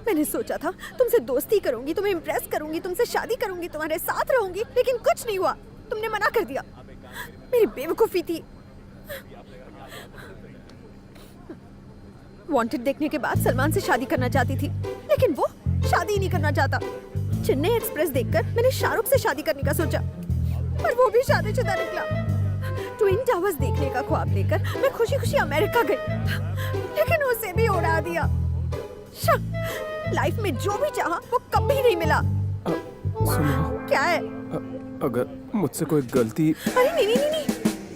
मैंने सोचा था तुमसे दोस्ती करूंगी, तुम्हें इम्प्रेस करूंगी, तुमसे शादी करूंगी, तुम्हारे साथ रहूंगी, लेकिन कुछ नहीं हुआ। तुमने मना कर दिया। मेरी बेवकूफी थी। वांटेड देखने के बाद सलमान से शादी करना चाहती थी, लेकिन वो शादी नहीं करना चाहता। चेन्नई एक्सप्रेस देखकर मैंने शाहरुख से शादी करने का सोचा, पर वो भी शादीशुदा निकला। ट्विन टावर्स देखने का ख्वाब लेकर मैं खुशी खुशी अमेरिका गई, लेकिन उसे भी उड़ा दिया। लाइफ में जो भी चाहा वो कभी नहीं मिला। सुनो, क्या है? अगर मुझसे कोई गलती। अरे नहीं,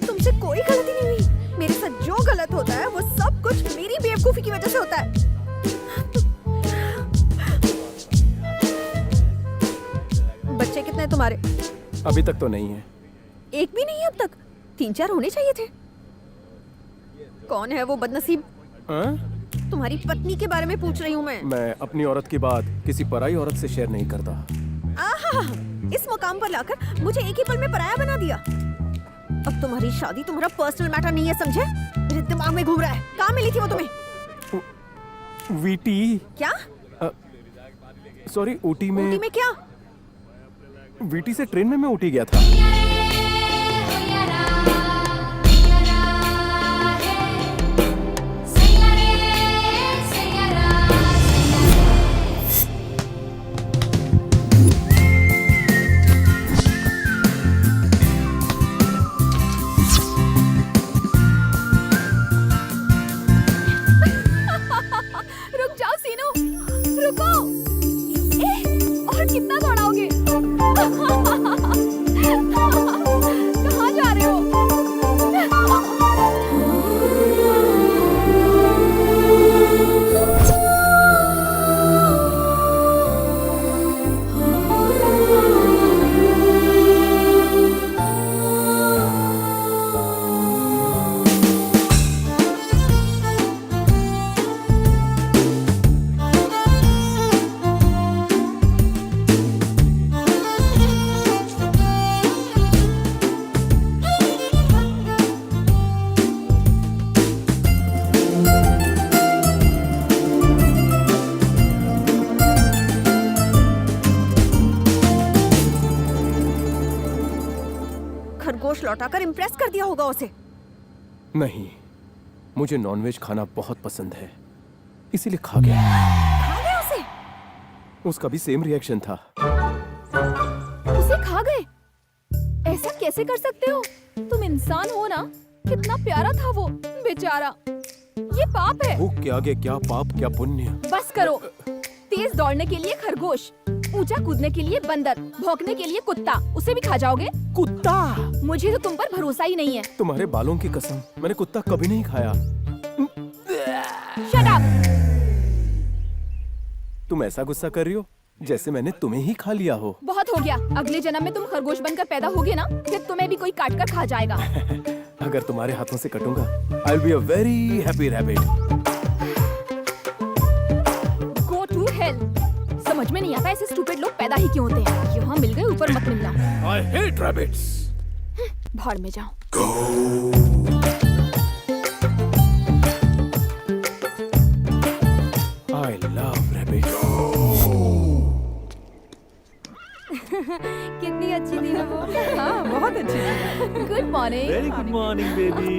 तुमसे कोई गलती नहीं हुई। मेरे साथ जो गलत होता है वो सब कुछ मेरी बेवकूफी की वजह से होता है। बच्चे कितने हैं तुम्हारे? अभी तक तो नहीं है। एक भी नहीं है अब तक? 3-4 होने चाहिए थे। कौन है वो बदनसीब? तुम्हारी पत्नी के बारे में पूछ रही हूँ मैं अपनी औरत की बात किसी पराई औरत से शेयर नहीं करता। आहा, इस मुकाम पर लाकर मुझे एक ही पल में पराया बना दिया। अब तुम्हारी शादी तुम्हारा पर्सनल मैटर नहीं है, समझे? मेरे दिमाग में घूम रहा है। कहाँ मिली थी वो तुम्हें? वीटी। क्या? सॉरी, ऊटी में। ऊटी में क्या? वीटी से ट्रेन में मैं ऊटी गया था। कितना दौड़ाओगे? कहाँ जा रहे हो? खरगोश लौटाकर इम्प्रेस कर दिया होगा उसे। नहीं, मुझे नॉनवेज खाना बहुत पसंद है, इसीलिए खा गया। खा गए उसे? उसका भी सेम रिएक्शन था। उसे खा गए? ऐसा कैसे कर सकते हो? तुम इंसान हो ना? कितना प्यारा था वो बेचारा। ये पाप है। भूख के आगे क्या पाप क्या पुण्य। बस करो। तेज दौड़ने के लिए खरगोश, ऊंचा कूदने के लिए बंदर, भौंकने के लिए कुत्ता, उसे भी खा जाओगे? कुत्ता? मुझे तो तुम पर भरोसा ही नहीं है। तुम्हारे बालों की कसम, मैंने कुत्ता कभी नहीं खाया। Shut up! तुम ऐसा गुस्सा कर रही हो जैसे मैंने तुम्हें ही खा लिया हो। बहुत हो गया। अगले जन्म में तुम खरगोश बनकर पैदा होगे ना, फिर तुम्हें भी कोई काट कर खा जाएगा। अगर तुम्हारे हाथों से कटूंगा, I'll be a very happy rabbit. Go to hell! समझ में नहीं आता ऐसे स्टूपिड लोग पैदा ही क्यों होते हैं। यहाँ मिल गए, ऊपर मत मिलना। I hate rabbits. भाड़ में जाओ। I love rabbits. कितनी अच्छी थी ना वो। हाँ, बहुत अच्छी। Good morning. Very good morning baby.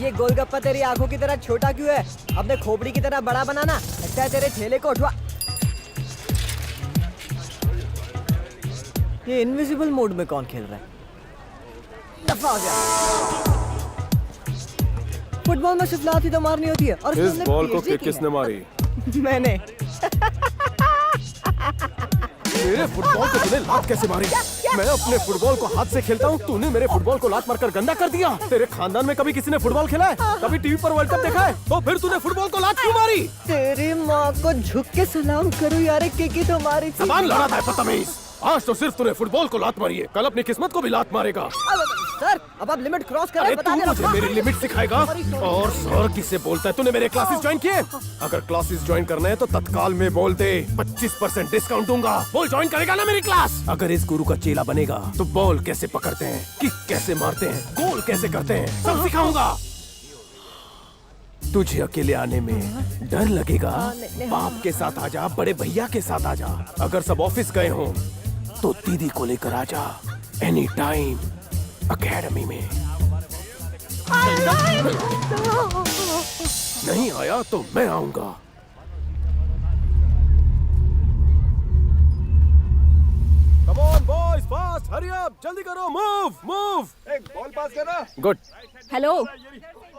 ये गोलगप्पा तेरी आंखों की तरह छोटा क्यों है? अपने खोपड़ी की तरह बड़ा बनाना। लगता है तेरे ठेले को उठवा। ये इनविजिबल मोड में कौन खेल रहा है? दफा हो गया। फुटबॉल में सिर्फ लात ही तो मारनी होती है। और इस बॉल को किसने मारी? मैंने। मेरे फुटबॉल को तूने लात कैसे मारी? मैं अपने फुटबॉल को हाथ से खेलता हूँ, तूने मेरे फुटबॉल को लात मारकर गंदा कर दिया। तेरे खानदान में कभी किसी ने फुटबॉल खेला है? कभी टीवी पर वर्ल्ड कप देखा है? तो फिर तूने फुटबॉल को लात क्यों मारी? तेरी माँ को झुक के सलाम करूँ यार, के तुम्हारी जबान लड़ा था बदतमीज। आज तो सिर्फ तूने फुटबॉल को लात मारी है, कल अपनी किस्मत को भी लात मारेगा। सर अब आप लिमिट क्रॉस कर रहे अरे हैं, तू बता मुझे देना। मेरी लिमिट सिखाएगा? और सर किससे बोलता है? तूने मेरे क्लासेस ज्वाइन किए? अगर क्लासेस ज्वाइन करना है तो तत्काल में बोल दे, 25% डिस्काउंट दूंगा। बोल ज्वाइन करेगा ना मेरी क्लास? अगर इस गुरु का चेला बनेगा तो बॉल कैसे पकड़ते हैं, किक कैसे मारते हैं, गोल कैसे करते हैं, सब सिखाऊंगा। तुझे अकेले आने में डर लगेगा? बाप के साथ आजा, बड़े भैया के साथ आजा। अगर सब ऑफिस गए हों तो दीदी को लेकर आजा, एनी टाइम अकेडमी में। नहीं आया तो मैं आऊंगा। Come on boys, fast, hurry up, जल्दी करो, move. एक बॉल पास करना। Good. हेलो,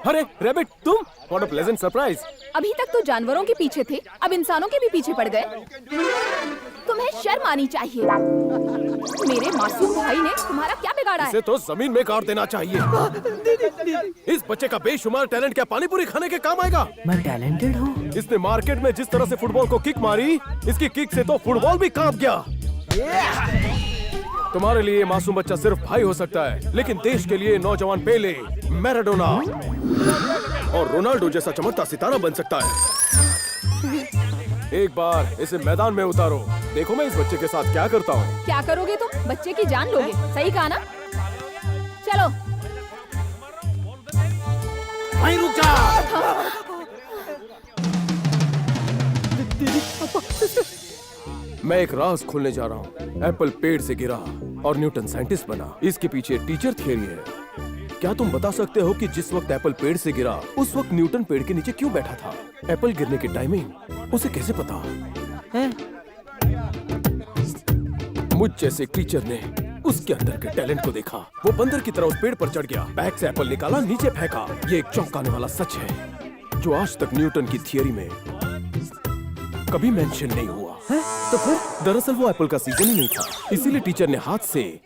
अरे रैबिट तुम? What a pleasant surprise. अभी तक तो जानवरों के पीछे थे, अब इंसानों के भी पीछे पड़ गए। तुम्हें शर्म आनी चाहिए। मेरे मासूम भाई ने तुम्हारा क्या बिगाड़ा है? इसे तो जमीन में गाड़ देना चाहिए। इस बच्चे का बेशुमार टैलेंट क्या पानी पूरी खाने के काम आएगा? मैं टैलेंटेड हूँ। इसने मार्केट में जिस तरह से फुटबॉल को किक मारी, इसकी किक से तो फुटबॉल भी कांप गया। तुम्हारे लिए मासूम बच्चा सिर्फ भाई हो सकता है, लेकिन देश के लिए नौजवान पेले, मैराडोना और रोनाल्डो जैसा चमकता सितारा बन सकता है। एक बार इसे मैदान में उतारो, देखो मैं इस बच्चे के साथ क्या करता हूँ। क्या करोगे तुम? बच्चे की जान लोगे, सही कहा ना? चलो। भाई रुक जा। मैं एक राज खोलने जा रहा हूँ। एप्पल पेड़ से गिरा और न्यूटन साइंटिस्ट बना। इसके पीछे टीचर थियरी है। क्या तुम बता सकते हो कि जिस वक्त एप्पल पेड़ से गिरा उस वक्त न्यूटन पेड़ के नीचे क्यों बैठा था? एप्पल गिरने की टाइमिंग उसे कैसे पता? मुझ जैसे टीचर ने उसके अंदर के टैलेंट को देखा। वो बंदर की तरह उस पेड़ पर चढ़ गया, बैग से एप्पल निकाला, नीचे फेंका। ये एक चौंकाने वाला सच है जो आज तक न्यूटन की थियरी में कभी मेंशन नहीं हुआ। तो फिर दरअसल वो एप्पल का सीजन ही नहीं था, इसीलिए टीचर ने हाथ से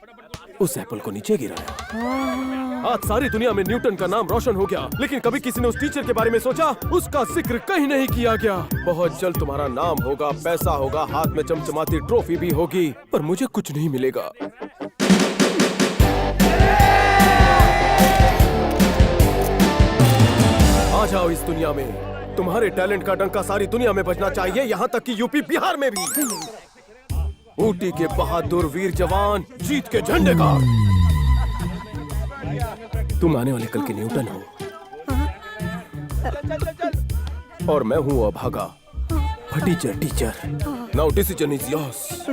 उस एप्पल को नीचे गिराया। आज सारी दुनिया में न्यूटन का नाम रोशन हो गया, लेकिन कभी किसी ने उस टीचर के बारे में सोचा? उसका जिक्र कहीं नहीं किया गया। बहुत जल्द तुम्हारा नाम होगा, पैसा होगा, हाथ में चमचमाती ट्रॉफी भी होगी, पर मुझे कुछ नहीं मिलेगा। आ जाओ इस दुनिया में। तुम्हारे टैलेंट का डंका सारी दुनिया में बजना चाहिए, यहाँ तक कि यूपी बिहार में भी। ऊटी के बहादुर वीर जवान जीत के झंडे का। तुम आने वाले कल के न्यूटन हो और मैं हूँ अभागा teacher. Now decision is yours.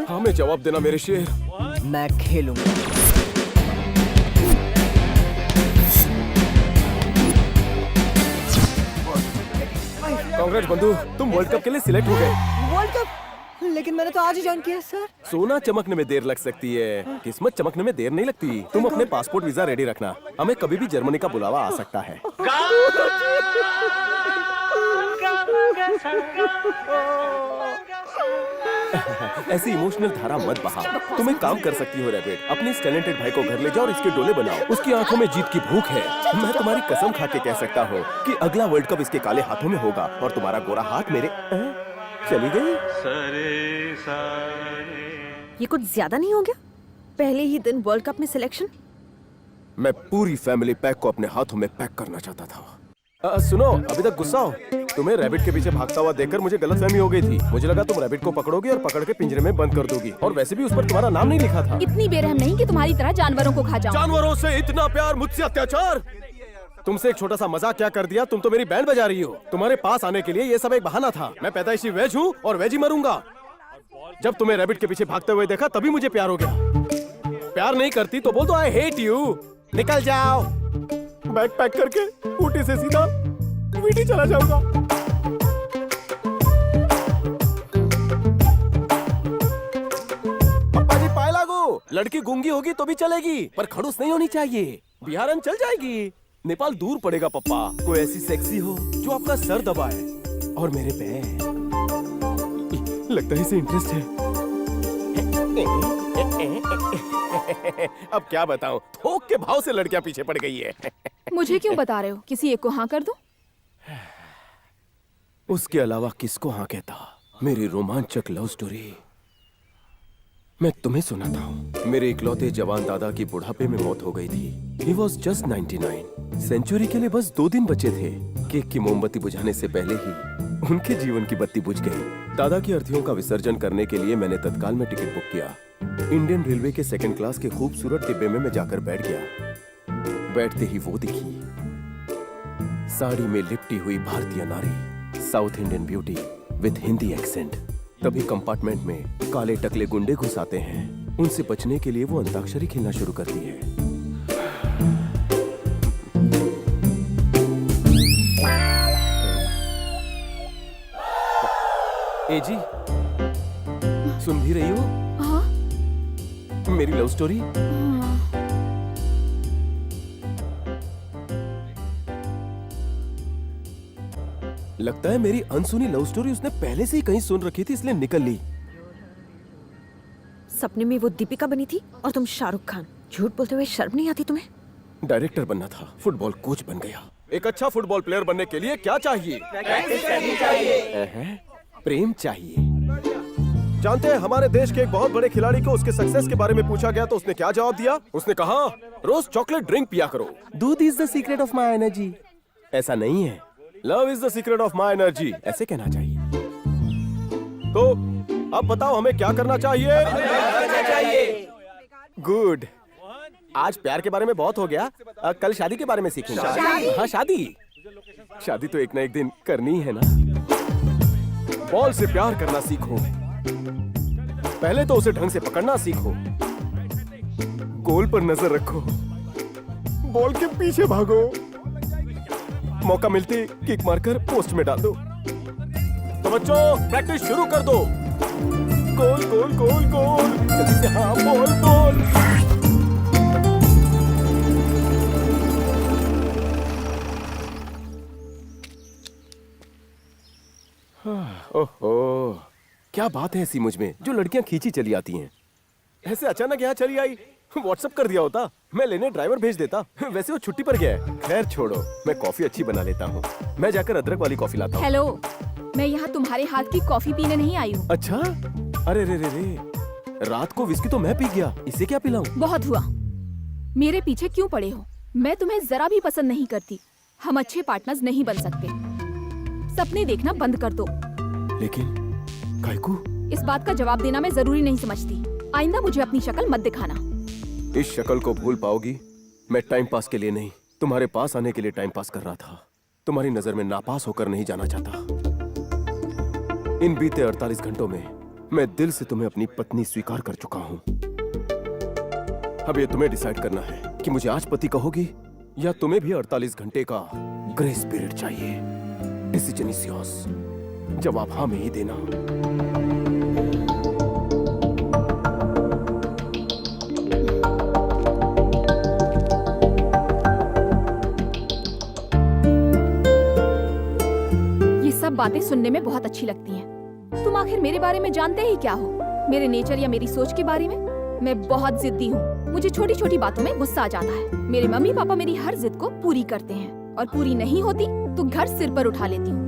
हमें जवाब देना मेरे शेर। मैं खेलूंगा। कांग्रेस बंधु, तुम वर्ल्ड कप के लिए सिलेक्ट हो गए। World cup? लेकिन मैंने तो आज ही ज्वाइन किया सर। सोना चमकने में देर लग सकती है, किस्मत चमकने में देर नहीं लगती। तुम अपने पासपोर्ट वीजा रेडी रखना, हमें कभी भी जर्मनी का बुलावा आ सकता है। ऐसी इमोशनल धारा मत बहा। तुम एक काम कर सकती हो रैबिट, अपने इस टैलेंटेड भाई को घर ले जाओ और इसके डोले बनाओ। उसकी आंखों में जीत की भूख है। मैं तुम्हारी कसम खा के कह सकता हूँ कि अगला वर्ल्ड कप इसके काले हाथों में होगा और तुम्हारा गोरा हाथ मेरे। चली गई। ये कुछ ज्यादा नहीं हो गया? पहले ही दिन वर्ल्ड कप में सिलेक्शन। मैं पूरी फैमिली पैक को अपने हाथों में पैक करना चाहता था। सुनो, अभी तक गुस्सा हो? तुम्हें रैबिट के पीछे भागता हुआ देखकर मुझे गलतफहमी हो गई थी। मुझे लगा तुम रैबिट को पकड़ोगे और पकड़ के पिंजरे में बंद कर दोगी, और वैसे भी उस पर तुम्हारा नाम नहीं लिखा था। इतनी बेरहम नहीं कि तुम्हारी तरह जानवरों को खा जाऊं। जानवरों से इतना प्यार, मुझसे अत्याचार। तुमसे एक छोटा सा मजाक क्या कर दिया? तुम तो मेरी बैंड बजा रही हो। तुम्हारे पास आने के लिए ये सब एक बहाना था। मैं पैदाइशी वेज हूँ और वेज ही मरूंगा। जब तुम्हें रैबिट के पीछे भागते हुए देखा तभी मुझे प्यार हो गया। प्यार नहीं करती तो बोल दो आई हेट यू। निकल जाओ। बैग पैक करके ऊटी से सीधा वीटी चला जाऊंगा। पप्पा जी पाए लागू। लड़की गूंगी होगी तो भी चलेगी, पर खड़ूस नहीं होनी चाहिए। बिहारन चल जाएगी। नेपाल दूर पड़ेगा पप्पा। कोई ऐसी सेक्सी हो जो आपका सर दबाए और मेरे पैर। लगता है इसे इंटरेस्ट है। अब क्या बताऊं, थोक के भाव से लड़कियां पीछे पड़ गई है। मुझे क्यों बता रहे हो? किसी एक को हाँ कर दूं? उसके अलावा किसको हाँ कहता? मेरी रोमांचक लव स्टोरी मैं तुम्हें सुनाता हूँ। मेरे इकलौते जवान दादा की बुढ़ापे में मौत हो गई थी। He was just 99। सेंचुरी के लिए बस 2 दिन बचे थे। केक की मोमबत्ती बुझाने से पहले ही उनके जीवन की बत्ती बुझ गई। दादा की अर्थियों का विसर्जन करने के लिए मैंने तत्काल में टिकट बुक किया। इंडियन रेलवे के 2nd क्लास के खूबसूरत डिब्बे में मैं जाकर बैठ गया। बैठते ही वो दिखी, साड़ी में लिपटी हुई भारतीय नारी, south Indian beauty with Hindi accent. तभी कंपार्टमेंट में काले टकले गुंडे घुस आते हैं। उनसे बचने के लिए वो अंताक्षरी खेलना शुरू करती है। ए जी, सुन भी रही हो? हाँ? मेरी लव स्टोरी। लगता है मेरी अनसुनी लव स्टोरी उसने पहले से ही कहीं सुन रखी थी, इसलिए निकल ली। सपने में वो दीपिका बनी थी और तुम शाहरुख खान। झूठ बोलते हुए शर्म नहीं आती तुम्हें? डायरेक्टर बनना था, फुटबॉल कोच बन गया। एक अच्छा फुटबॉल प्लेयर बनने के लिए क्या चाहिए? प्रेम चाहिए। जानते हैं, हमारे देश के एक बहुत बड़े खिलाड़ी को उसके सक्सेस के बारे में पूछा गया तो उसने क्या जवाब दिया? उसने कहा, रोज चॉकलेट ड्रिंक पिया करो। दूध is the secret of my energy. ऐसा नहीं है, love is the secret of my energy, ऐसे कहना चाहिए। तो अब बताओ हमें क्या करना चाहिए? गुड। आज प्यार के बारे में बहुत हो गया, कल शादी के बारे में सीखेंगे। हाँ, शादी तो एक ना एक दिन करनी है ना। बॉल से प्यार करना सीखो। पहले तो उसे ढंग से पकड़ना सीखो। गोल पर नजर रखो, बॉल के पीछे भागो, मौका मिलते किक मारकर पोस्ट में डाल दो। तो बच्चों, प्रैक्टिस शुरू कर दो। गोल गोल गोल गोल, जल्दी से, हाँ, बॉल गोल। ओहो, क्या बात है ऐसी मुझ में जो लड़कियां खींची चली आती हैं। ऐसे अचानक यहाँ चली आई, व्हाट्सएप कर दिया होता, मैं लेने ड्राइवर भेज देता। वैसे वो छुट्टी पर गया है। खैर छोड़ो, मैं कॉफी अच्छी बना लेता हूँ। मैं जाकर अदरक वाली कॉफी लाता हूँ। हेलो, मैं यहाँ तुम्हारे हाथ की कॉफी पीने नहीं आई हूँ। अच्छा? अरे रे रे रे, रात को विस्की तो मैं पी गया, इसे क्या पिलाऊं? बहुत हुआ। मेरे पीछे क्यों पड़े हो? मैं तुम्हें जरा भी पसंद नहीं करती। हम अच्छे पार्टनर्स नहीं बन सकते। सपने देखना बंद कर दो। लेकिन कायकू? इस बात का जवाब देना मैं जरूरी नहीं समझती। आइंदा मुझे अपनी शक्ल मत दिखाना। इस शक्ल को भूल पाओगी? मैं टाइम पास के लिए नहीं, तुम्हारे पास आने के लिए टाइम पास कर रहा था। तुम्हारी नजर में नापास होकर नहीं जाना चाहता। इन बीते 48 घंटों में मैं दिल से तुम्हें अपनी पत्नी स्वीकार कर चुका हूं। अब ये तुम्हें डिसाइड करना है कि मुझे आज पति कहोगी या तुम्हें भी 48 घंटे का ग्रेस पीरियड चाहिए। Decision is yours. जवाब हाँ में ही देना। ये सब बातें सुनने में बहुत अच्छी लगती हैं। तुम आखिर मेरे बारे में जानते ही क्या हो? मेरे नेचर या मेरी सोच के बारे में? मैं बहुत जिद्दी हूँ। मुझे छोटी छोटी बातों में गुस्सा आ जाता है। मेरे मम्मी पापा मेरी हर जिद को पूरी करते हैं और पूरी नहीं होती तो घर सिर पर उठा लेती हूँ।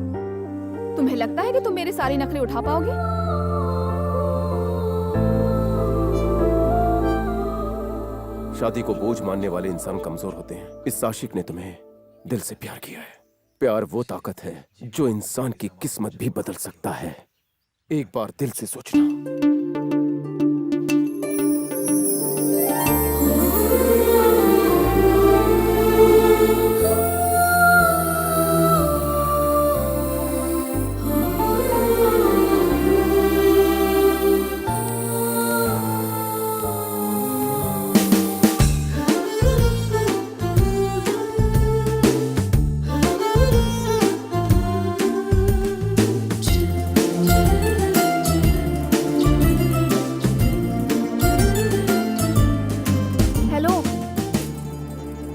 तुम्हें लगता है कि तुम मेरे सारे नखरे उठा पाओगे? शादी को बोझ मानने वाले इंसान कमजोर होते हैं। इस आशिक ने तुम्हें दिल से प्यार किया है। प्यार वो ताकत है जो इंसान की किस्मत भी बदल सकता है। एक बार दिल से सोचना।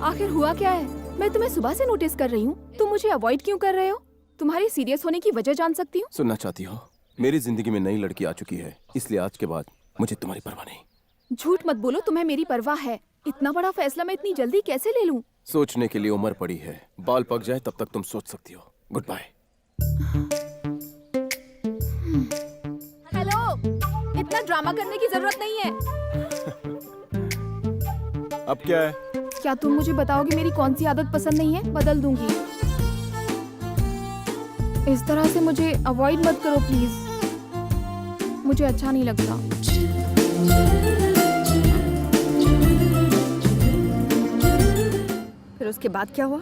आखिर हुआ क्या है? मैं तुम्हें सुबह से नोटिस कर रही हूँ। तुम मुझे अवॉइड क्यों कर रहे हो? तुम्हारी सीरियस होने की वजह जान सकती हूँ? सुनना चाहती हो? मेरी जिंदगी में नई लड़की आ चुकी है, इसलिए आज के बाद मुझे तुम्हारी परवाह नहीं। झूठ मत बोलो, तुम्हें मेरी परवाह है। इतना बड़ा फैसला मैं इतनी जल्दी कैसे ले लूं? सोचने के लिए उम्र पड़ी है। बाल पक जाए तब तक तुम सोच सकती हो। Good bye. हेलो, इतना इतना ड्रामा करने की जरूरत नहीं है। अब क्या है? क्या तुम मुझे बताओगे मेरी कौन सी आदत पसंद नहीं है? बदल दूंगी। इस तरह से मुझे अवॉइड मत करो प्लीज, मुझे अच्छा नहीं लगता। फिर उसके बाद क्या हुआ?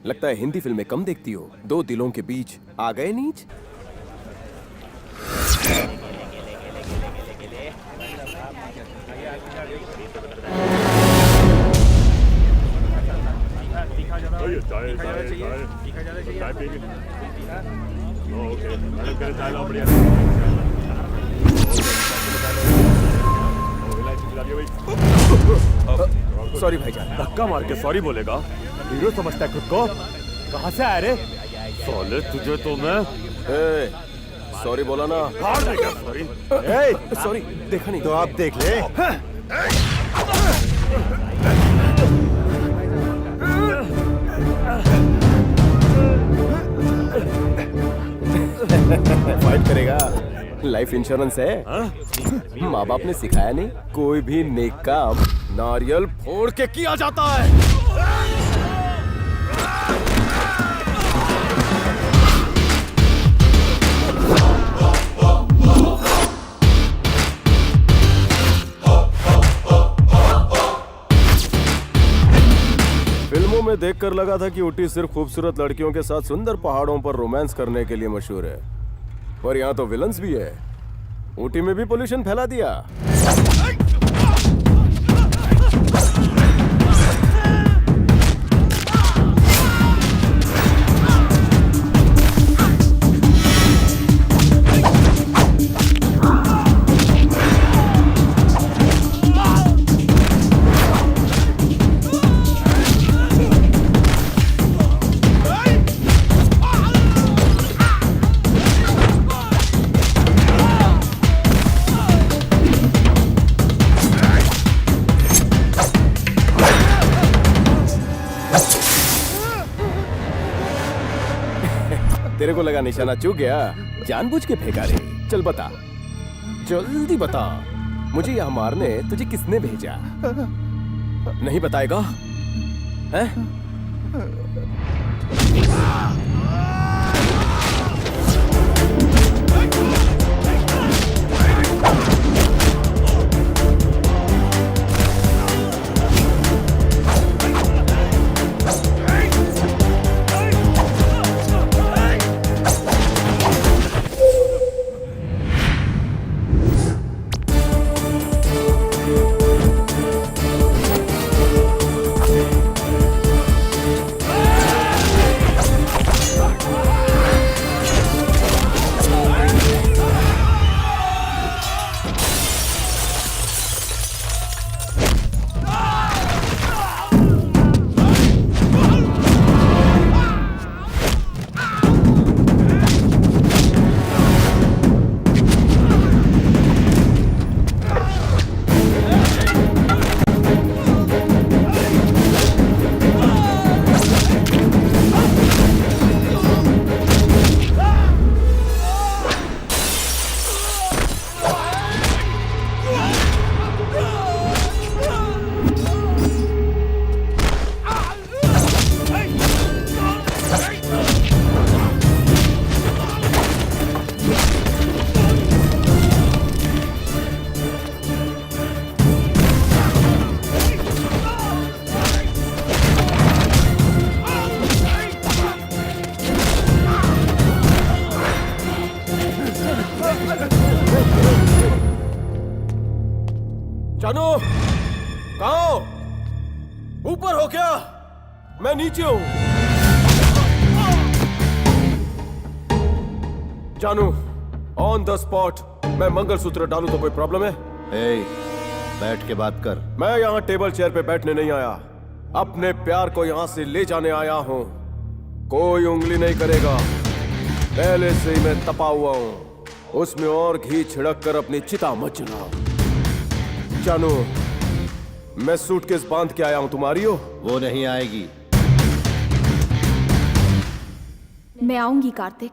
लगता है हिंदी फिल्में कम देखती हो। दो दिलों के बीच आ गए नीच। चाय पिएंगे? ओके, मैडम कह रहे चाय लाओ बढ़िया। सॉरी भाईजान। धक्का मार के सॉरी बोलेगा? हीरो समझता है खुद को? कहाँ से आया रे? साले तुझे तो मैं सॉरी बोला ना। फाड़ देगा सॉरी। सॉरी, देखा नहीं तो आप देख ले। फाइट करेगा। लाइफ इंश्योरेंस है। माँ बाप ने सिखाया नहीं? कोई भी नेक काम नारियल फोड़ के किया जाता है। फिल्मों में देखकर लगा था कि ऊटी सिर्फ खूबसूरत लड़कियों के साथ सुंदर पहाड़ों पर रोमांस करने के लिए मशहूर है, पर यहाँ तो विलन्स भी है। ऊटी में भी पोल्यूशन फैला दिया। तेरे को लगा निशाना चूक गया? जानबूझ के फेंका रे। चल बता, जल्दी बता, मुझे यहाँ मारने तुझे किसने भेजा? नहीं बताएगा? हैं? जानू, कहाँ हो? ऊपर हो क्या? मैं नीचे हूँ। जानू, ऑन द स्पॉट मैं मंगलसूत्र डालूं तो कोई प्रॉब्लम है? बैठ के बात कर। मैं यहाँ टेबल चेयर पे बैठने नहीं आया, अपने प्यार को यहाँ से ले जाने आया हूँ। कोई उंगली नहीं करेगा, पहले से ही मैं तपा हुआ हूँ। उसमें और घी छिड़क कर अपनी चिता मत जलाओ। जानू, मैं सूटकेस बांध के आया हूँ, तुम्हारी हो? वो नहीं आएगी। मैं आऊंगी कार्तिक।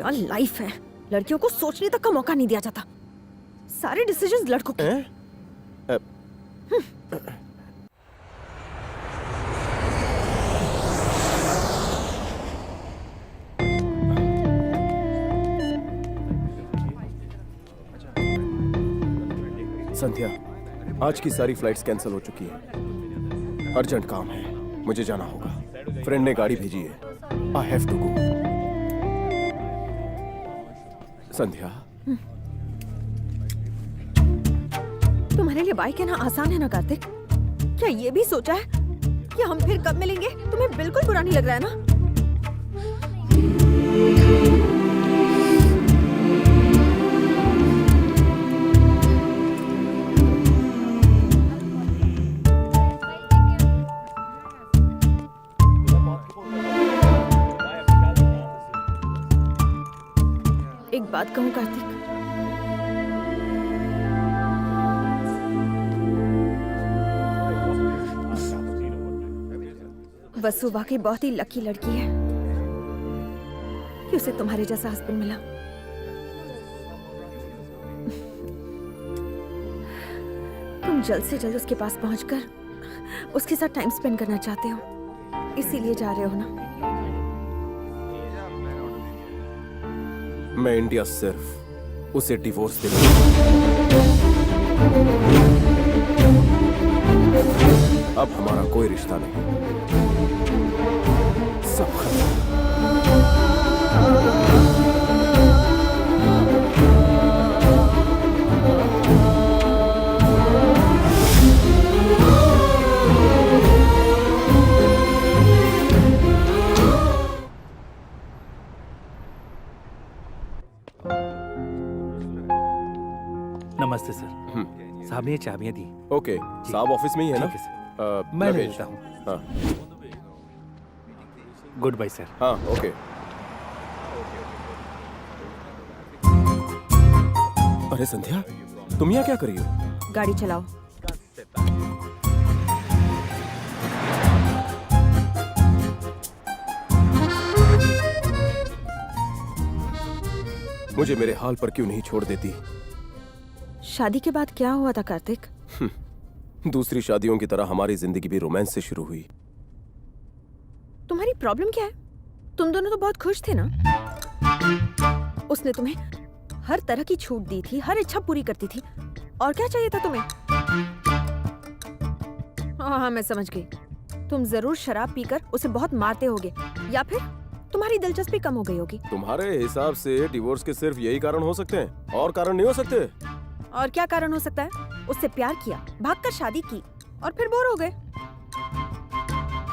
क्या लाइफ है, लड़कियों को सोचने तक का मौका नहीं दिया जाता, सारे डिसीजंस लड़कों के। संध्या, आज की सारी फ्लाइट्स कैंसिल हो चुकी है। अर्जेंट काम है, मुझे जाना होगा। फ्रेंड ने गाड़ी भेजी है। I have to go. संध्या, तुम्हारे लिए बाइक कहना आसान है ना कार्तिक? क्या ये भी सोचा है कि हम फिर कब मिलेंगे? तुम्हें बिल्कुल बुरा नहीं लग रहा है ना? एक बात कहूं कार्तिक, वसु वाकई बहुत ही लकी लड़की है कि उसे तुम्हारे जैसा हस्बैंड मिला। तुम जल्द से जल्द उसके पास पहुंचकर उसके साथ टाइम स्पेंड करना चाहते हो, इसीलिए जा रहे हो ना? मैं इंडिया सिर्फ उसे डिवोर्स दे अब हमारा कोई रिश्ता नहीं, सब खत्म। नमस्ते सर। साहब ने ये चाबियां दी। ओके, साहब ऑफिस में ही है ना? ठीक है सर। मैं ले लेता हूँ। हाँ, गुड बाय सर। हाँ, ओके। अरे संध्या, तुम यहाँ क्या कर रही हो? गाड़ी चलाओ। मुझे मेरे हाल पर क्यों नहीं छोड़ देती? शादी के बाद क्या हुआ था कार्तिक? दूसरी शादियों की तरह हमारी जिंदगी भी रोमांस से शुरू हुई। तुम्हारी प्रॉब्लम क्या है? तुम दोनों तो बहुत खुश थे ना? उसने तुम्हें हर तरह की छूट दी थी, हर इच्छा पूरी करती थी, और क्या चाहिए था तुम्हें? हाँ, मैं समझ गई। तुम जरूर शराब पीकर उसे बहुत मारते होगे, या फिर तुम्हारी दिलचस्पी कम हो गई होगी। तुम्हारे हिसाब से डिवोर्स के सिर्फ यही कारण हो सकते हैं, और कारण नहीं हो सकते? और क्या कारण हो सकता है? उससे प्यार किया, भागकर शादी की, और फिर बोर हो गए।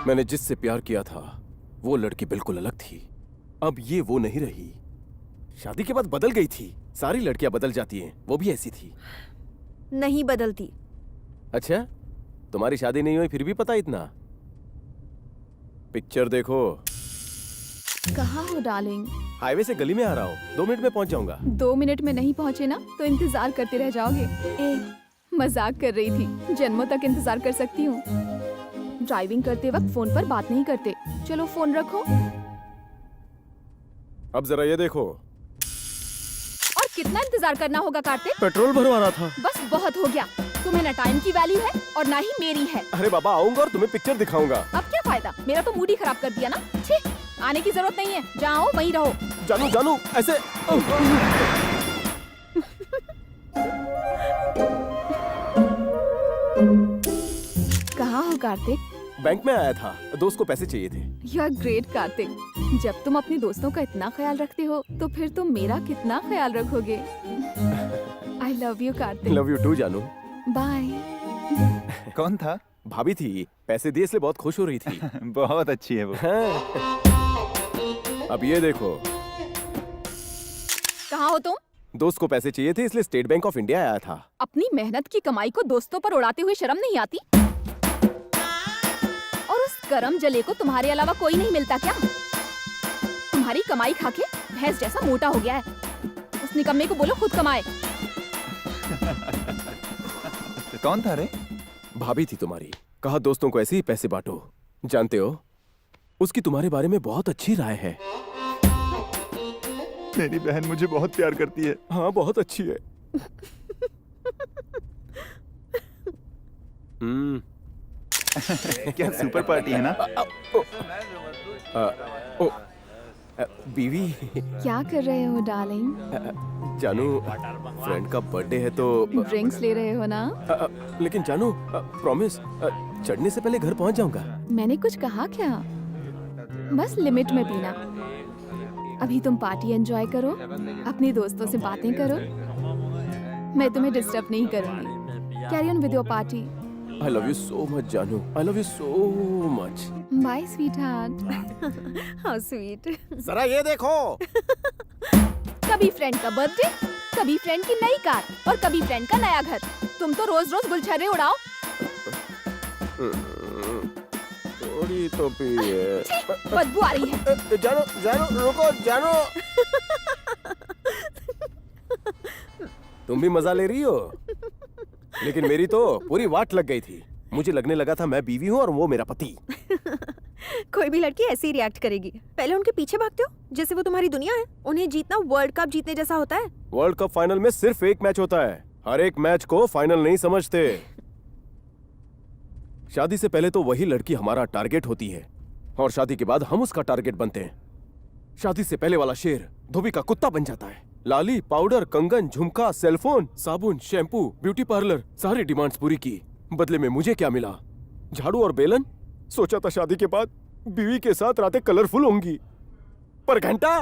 मैंने जिससे प्यार किया था वो लड़की बिल्कुल अलग थी। अब ये वो नहीं रही। शादी के बाद बदल गई थी। सारी लड़कियां बदल जाती हैं, वो भी ऐसी थी। नहीं बदलती। अच्छा, तुम्हारी शादी नहीं हुई फिर भी पता इतना? पिक्चर देखो। कहाँ हो डार्लिंग? हाईवे से गली में आ रहा हूँ, 2 मिनट में पहुँच जाऊंगा। 2 मिनट में नहीं पहुँचे ना तो इंतजार करते रह जाओगे। मजाक कर रही थी, जन्मों तक इंतजार कर सकती हूँ। ड्राइविंग करते वक्त फोन पर बात नहीं करते। चलो फोन रखो। अब जरा ये देखो। और कितना इंतजार करना होगा कार्तिक? पेट्रोल भरवाना था। बस बहुत हो गया। तुम्हें ना टाइम की वैल्यू है और ना ही मेरी है। अरे बाबा, आऊंगा और तुम्हें पिक्चर दिखाऊंगा। अब क्या फायदा? मेरा तो मूड ही खराब कर दिया ना। छी, आने की जरूरत नहीं है। जहाँ हो वहीं रहो। जानू जानू ऐसे। कहाँ हो कार्तिक? बैंक में आया था, दोस्त को पैसे चाहिए थे। You are great Kartik. जब तुम अपने दोस्तों का इतना ख्याल रखते हो तो फिर तुम मेरा कितना ख्याल रखोगे। I love you Kartik. Love you too जानू। बाय। कौन था? भाभी थी, पैसे दिए इसलिए बहुत खुश हो रही थी। बहुत अच्छी है वो। अब ये देखो। कहाँ हो तुम? दोस्त को पैसे चाहिए थे इसलिए स्टेट बैंक ऑफ इंडिया आया था। अपनी मेहनत की कमाई को दोस्तों पर उड़ाते हुए शर्म नहीं आती? और उस गरम जले को तुम्हारे अलावा कोई नहीं मिलता क्या? तुम्हारी कमाई खाके भैंस जैसा मोटा हो गया है। उस निकम्मे को बोलो खुद कमाए। कौन था रे? भाभी थी तुम्हारी, कहा दोस्तों को ऐसे ही पैसे बांटो। जानते हो, उसकी तुम्हारे बारे में बहुत अच्छी राय है। मेरी बहन मुझे बहुत प्यार करती है। हाँ बहुत अच्छी है। क्या सुपर पार्टी है ना? बीवी। क्या कर रहे हो डार्लिंग? जानू, फ्रेंड का बर्थडे है तो ड्रिंक्स ले रहे हो ना? लेकिन जानू, प्रॉमिस, चढ़ने से पहले घर पहुंच जाऊंगा। मैंने कुछ कहा क्या? बस लिमिट में पीना। अभी तुम पार्टी एंजॉय करो, अपनी दोस्तों से बातें करो। मैं तुम्हें डिस्टर्ब नहीं करूंगी। Carry on with your party. I love you so much जानू, I love you so much. Bye sweetheart. How sweet. जरा ये देखो। कभी फ्रेंड का बर्थडे, कभी फ्रेंड की नई कार और कभी फ्रेंड का नया घर। तुम तो रोज रोज गुलछर्रे उड़ाओ। थोड़ी तो पी है। बदबू आ रही है। जानू, जानू रुको, जानू। तुम भी मजा ले रही हो, लेकिन मेरी तो पूरी वाट लग गई थी। मुझे लगने लगा था मैं बीवी हूँ और वो मेरा पति। कोई भी लड़की ऐसे ही रिएक्ट करेगी। पहले उनके पीछे भागते हो जैसे वो तुम्हारी दुनिया है। उन्हें जीतना वर्ल्ड कप जीतने जैसा होता है। वर्ल्ड कप फाइनल में सिर्फ एक मैच होता है, हर एक मैच को फाइनल नहीं समझते। शादी से पहले तो वही लड़की हमारा टारगेट होती है और शादी के बाद हम उसका टारगेट बनते हैं। शादी से पहले वाला शेर धोबी का कुत्ता बन जाता है। लाली, पाउडर, कंगन, झुमका, सेलफोन, साबुन, शैम्पू, ब्यूटी पार्लर, सारी डिमांड्स पूरी की। बदले में मुझे क्या मिला? झाड़ू और बेलन। सोचा था शादी के बाद बीवी के साथ रातें कलरफुल होंगी, पर घंटा।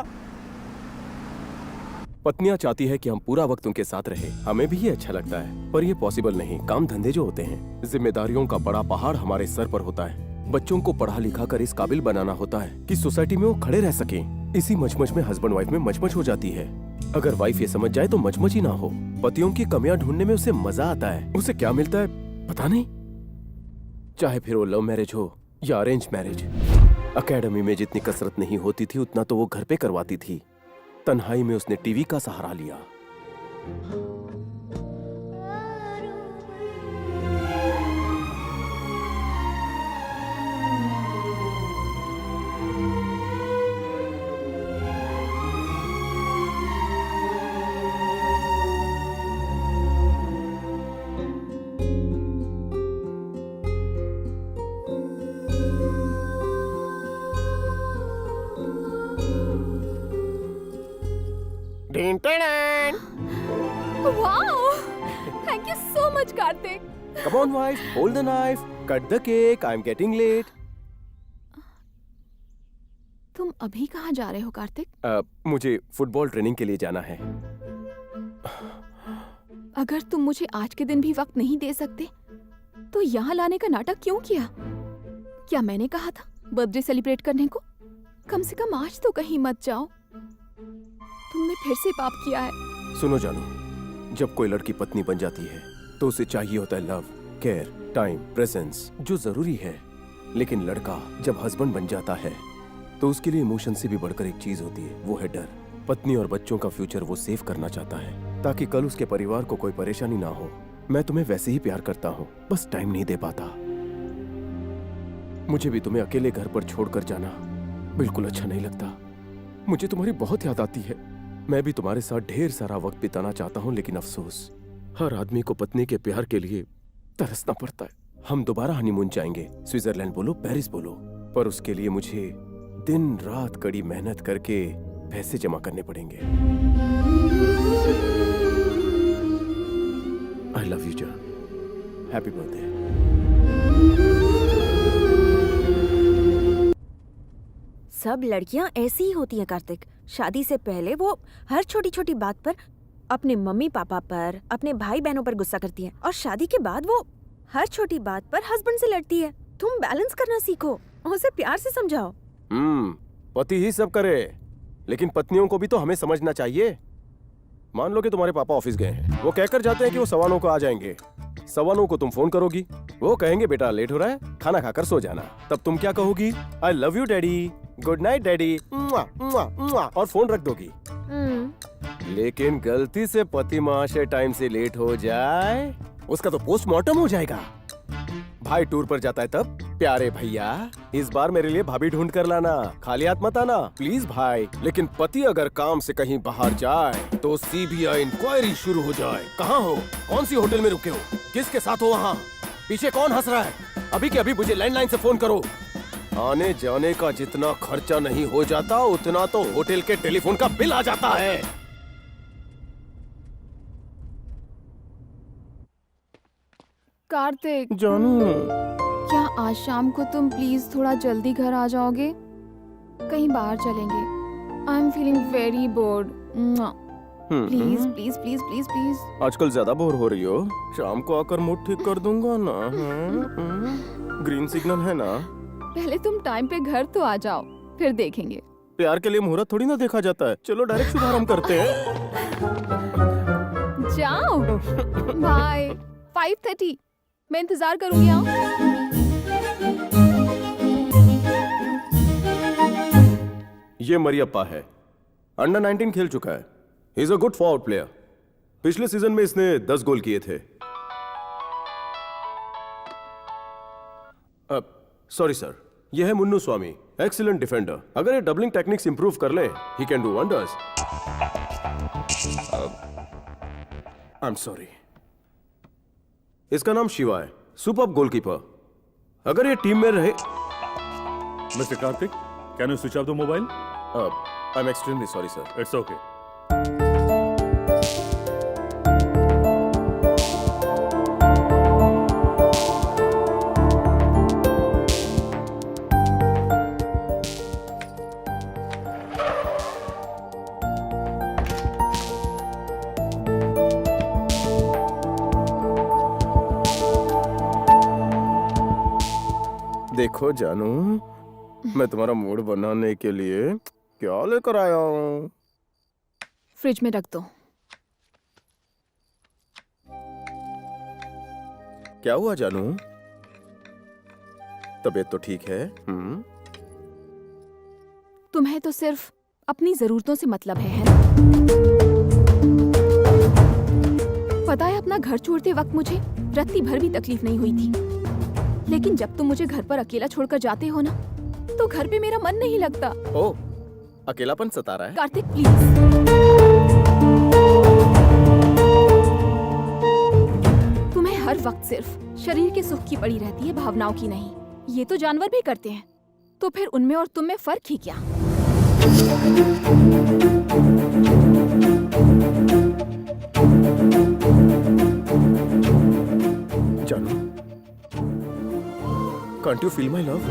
पत्नियां चाहती है कि हम पूरा वक्त उनके साथ रहे। हमें भी ये अच्छा लगता है, पर ये पॉसिबल नहीं। काम धंधे जो होते हैं, जिम्मेदारियों का बड़ा पहाड़ हमारे सर पर होता है। बच्चों को पढ़ा लिखा कर इस काबिल बनाना होता है कि सोसाइटी में वो खड़े रह सकें। इसी मचमच में हस्बैंड वाइफ में मचमच हो जाती है। अगर वाइफ ये समझ जाए तो मचमच ही ना हो। पतियों की कमियां ढूंढने में उसे मजा आता है। उसे क्या मिलता है पता नहीं, चाहे फिर वो लव मैरिज हो या अरेंज मैरिज। एकेडमी में जितनी कसरत नहीं होती थी उतना तो वो घर पे करवाती थी। तन्हाई में उसने टीवी का सहारा लिया। Wow, thank you so much Kartik. Come on, wife, hold the knife, cut the cake. I'm getting late. तुम अभी कहाँ जा रहे हो कार्तिक? मुझे फुटबॉल ट्रेनिंग के लिए जाना है। अगर तुम मुझे आज के दिन भी वक्त नहीं दे सकते तो यहाँ लाने का नाटक क्यों किया? क्या मैंने कहा था बर्थडे सेलिब्रेट करने को? कम से कम आज तो कहीं मत जाओ। तुमने फिर से पाप किया है। सुनो जानू, जब कोई लड़की पत्नी बन जाती है तो उसे चाहिए होता है लव, केयर, टाइम, प्रेजेंस, जो जरूरी है। लेकिन लड़का जब हस्बैंड बन जाता है तो उसके लिए इमोशन से भी बढ़कर एक चीज होती है, वो है डर। पत्नी और बच्चों का फ्यूचर वो सेव करना चाहता है ताकि कल उसके परिवार को कोई परेशानी ना हो। मैं तुम्हें वैसे ही प्यार करता हूँ, बस टाइम नहीं दे पाता। मुझे भी तुम्हें अकेले घर पर छोड़कर जाना बिल्कुल अच्छा नहीं लगता। मुझे तुम्हारी बहुत याद आती है। मैं भी तुम्हारे साथ ढेर सारा वक्त बिताना चाहता हूँ, लेकिन अफसोस हर आदमी को पत्नी के प्यार के लिए तरसना पड़ता है। हम दोबारा हनीमून जाएंगे, स्विट्जरलैंड बोलो, पेरिस बोलो, पर उसके लिए मुझे दिन रात कड़ी मेहनत करके पैसे जमा करने पड़ेंगे। आई लव यू जान, हैप्पी बर्थडे। सब लड़कियां ऐसी ही होती हैं कार्तिक। शादी से पहले वो हर छोटी छोटी बात पर अपने मम्मी पापा पर, अपने भाई बहनों पर गुस्सा करती हैं, और शादी के बाद वो हर छोटी बात पर हस्बैंड से लड़ती है। तुम बैलेंस करना सीखो, उसे प्यार से समझाओ। पति ही सब करे, लेकिन पत्नियों को भी तो हमें समझना चाहिए। मान लो कि तुम्हारे पापा ऑफिस गए हैं, वो कहकर जाते हैं कि वो 9:15 को आ जाएंगे। 9:15 को तुम फोन करोगी, वो कहेंगे बेटा लेट हो रहा है, खाना खाकर सो जाना। तब तुम क्या कहोगी? I love you daddy, good night daddy, और फोन रख दोगी। लेकिन गलती से पति महाशय टाइम से लेट हो जाए, उसका तो पोस्टमार्टम हो जाएगा। भाई टूर पर जाता है तब प्यारे भैया, इस बार मेरे लिए भाभी ढूंढ कर लाना, खाली हाथ मत आना प्लीज भाई। लेकिन पति अगर काम से कहीं बाहर जाए तो सीबीआई इंक्वायरी शुरू हो जाए। कहाँ हो, कौन सी होटल में रुके हो, किसके साथ हो, वहाँ पीछे कौन हंस रहा है, अभी के अभी मुझे लैंडलाइन से फोन करो। आने जाने का जितना खर्चा नहीं हो जाता उतना तो होटल के टेलीफोन का बिल आ जाता है। कार्तिक, जानू, क्या आज शाम को तुम प्लीज थोड़ा जल्दी घर आ जाओगे? कहीं बाहर चलेंगे। I am feeling very bored. Please please please please please. आजकल ज्यादा बोर हो रही हो, शाम को आकर मूड ठीक कर दूंगा ना। ग्रीन सिग्नल है ना। पहले तुम टाइम पे घर तो आ जाओ, फिर देखेंगे। प्यार के लिए मुहूर्त थोड़ी ना देखा जाता है। चलो डायरेक्ट शुभारंभ करते हैं। जाओ। बाय। 5:30 मैं इंतजार करूंगी। आओ। ये मरियप्पा है, अंडर 19 खेल चुका है। He is a good forward player. पिछले सीजन में इसने 10 गोल किए थे। सॉरी सर, ये है मुन्नू स्वामी, एक्सीलेंट डिफेंडर। अगर ये डबलिंग टेक्निक्स इंप्रूव कर ले, he can do wonders. I am sorry. इसका नाम शिवा है, सुपर्ब गोलकीपर। अगर ये टीम में रहे। Mr. Karthik, can you switch off the mobile? I am extremely sorry sir. It's okay. देखो जानू, मैं तुम्हारा मूड बनाने के लिए क्या लेकर आया हूँ। फ्रिज में रख दो। क्या हुआ जानू, तबीयत तो ठीक है? तुम्हें तो सिर्फ अपनी जरूरतों से मतलब है ना? पता है, अपना घर छोड़ते वक्त मुझे रत्ती भर भी तकलीफ नहीं हुई थी, लेकिन जब तुम मुझे घर पर अकेला छोड़कर जाते हो ना, तो घर पे मेरा मन नहीं लगता। ओ, अकेलापन सता रहा है? कार्तिक प्लीज। तुम्हें हर वक्त सिर्फ शरीर के सुख की पड़ी रहती है, भावनाओं की नहीं। ये तो जानवर भी करते हैं, तो फिर उनमें और तुम में फर्क ही क्या? जानू, can't you feel my love?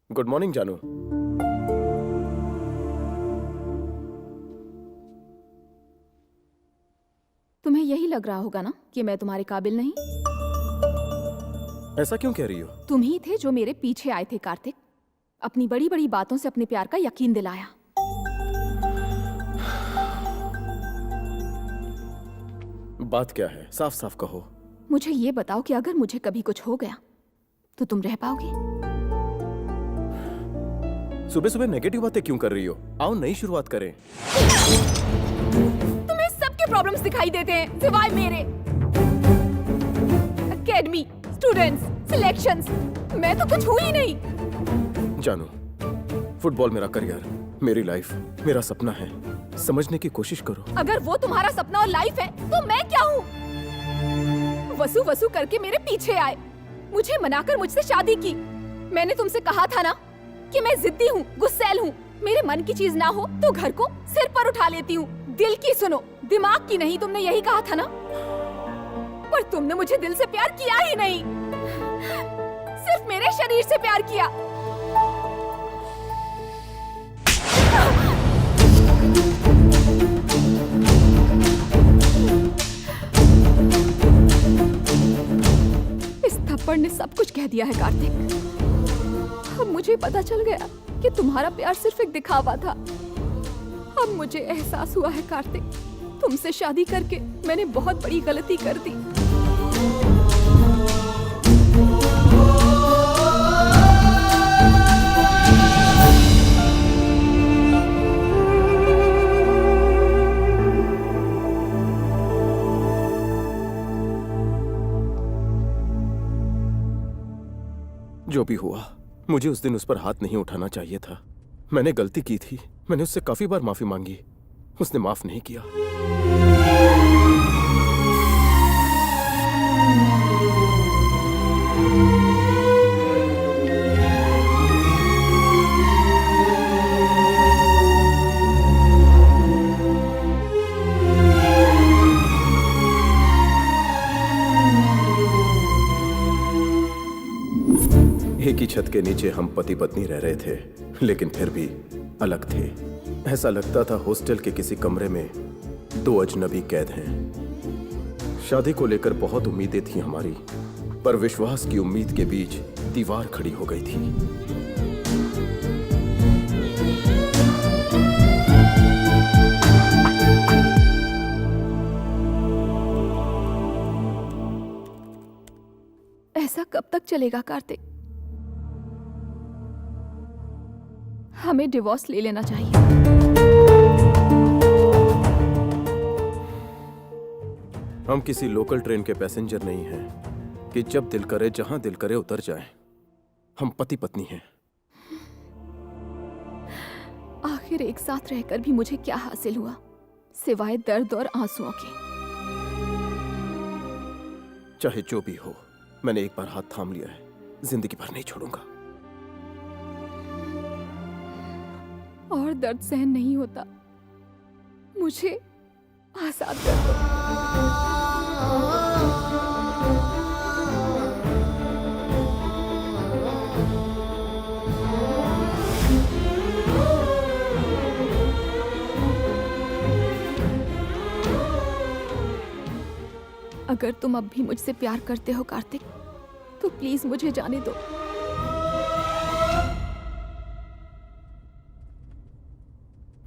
Good morning जानू। तुम्हें यही लग रहा होगा ना कि मैं तुम्हारे काबिल नहीं? ऐसा क्यों कह रही हो? तुम ही थे जो मेरे पीछे आए थे कार्तिक, अपनी बड़ी बड़ी बातों से अपने प्यार का यकीन दिलाया। बात क्या है, साफ साफ कहो। मुझे ये बताओ कि अगर मुझे कभी कुछ हो गया तो तुम रह पाओगे? सुबह सुबह नेगेटिव बातें क्यों कर रही हो? आओ नई शुरुआत करें। तुम्हें सबके प्रॉब्लम्स दिखाई देते हैं सिवाय मेरे। एकेडमी, स्टूडेंट्स, सिलेक्शंस, मैं तो कुछ हूं ही नहीं। जानू, फुटबॉल मेरा करियर, मेरी लाइफ, मेरा सपना है। समझने की कोशिश करो। अगर वो तुम्हारा सपना और लाइफ है तो मैं क्या हूँ? वसू वसू करके मेरे पीछे आए, मुझे मनाकर मुझसे शादी की। मैंने तुमसे कहा था ना कि मैं जिद्दी हूँ, गुस्सैल हूँ। मेरे मन की चीज ना हो तो घर को सिर पर उठा लेती हूँ। दिल की सुनो, दिमाग की नहीं, तुमने यही कहा था ना? पर तुमने मुझे दिल से प्यार किया ही नहीं, सिर्फ मेरे शरीर से प्यार किया। इस थप्पड़ ने सब कुछ कह दिया है कार्तिक। अब मुझे पता चल गया कि तुम्हारा प्यार सिर्फ एक दिखावा था। अब मुझे एहसास हुआ है कार्तिक, तुमसे शादी करके मैंने बहुत बड़ी गलती कर दी। जो भी हुआ, मुझे उस दिन उस पर हाथ नहीं उठाना चाहिए था। मैंने गलती की थी। मैंने उससे काफी बार माफी मांगी, उसने माफ नहीं किया। एक ही छत के नीचे हम पति पत्नी रह रहे थे, लेकिन फिर भी अलग थे। ऐसा लगता था हॉस्टल के किसी कमरे में दो अजनबी कैद हैं। शादी को लेकर बहुत उम्मीदें थी हमारी, पर विश्वास की उम्मीद के बीच दीवार खड़ी हो गई थी। ऐसा कब तक चलेगा कार्तिक? हमें डिवोर्स ले लेना चाहिए। हम किसी लोकल ट्रेन के पैसेंजर नहीं हैं कि जब दिल करे जहां दिल करे उतर जाएं। हम पति पत्नी हैं। आखिर एक साथ रहकर भी मुझे क्या हासिल हुआ सिवाय दर्द और आंसुओं के? चाहे जो भी हो, मैंने एक बार हाथ थाम लिया है, जिंदगी भर नहीं छोड़ूंगा। और दर्द सहन नहीं होता, मुझे आजाद कर दो। अगर तुम अब भी मुझसे प्यार करते हो कार्तिक, तो प्लीज मुझे जाने दो।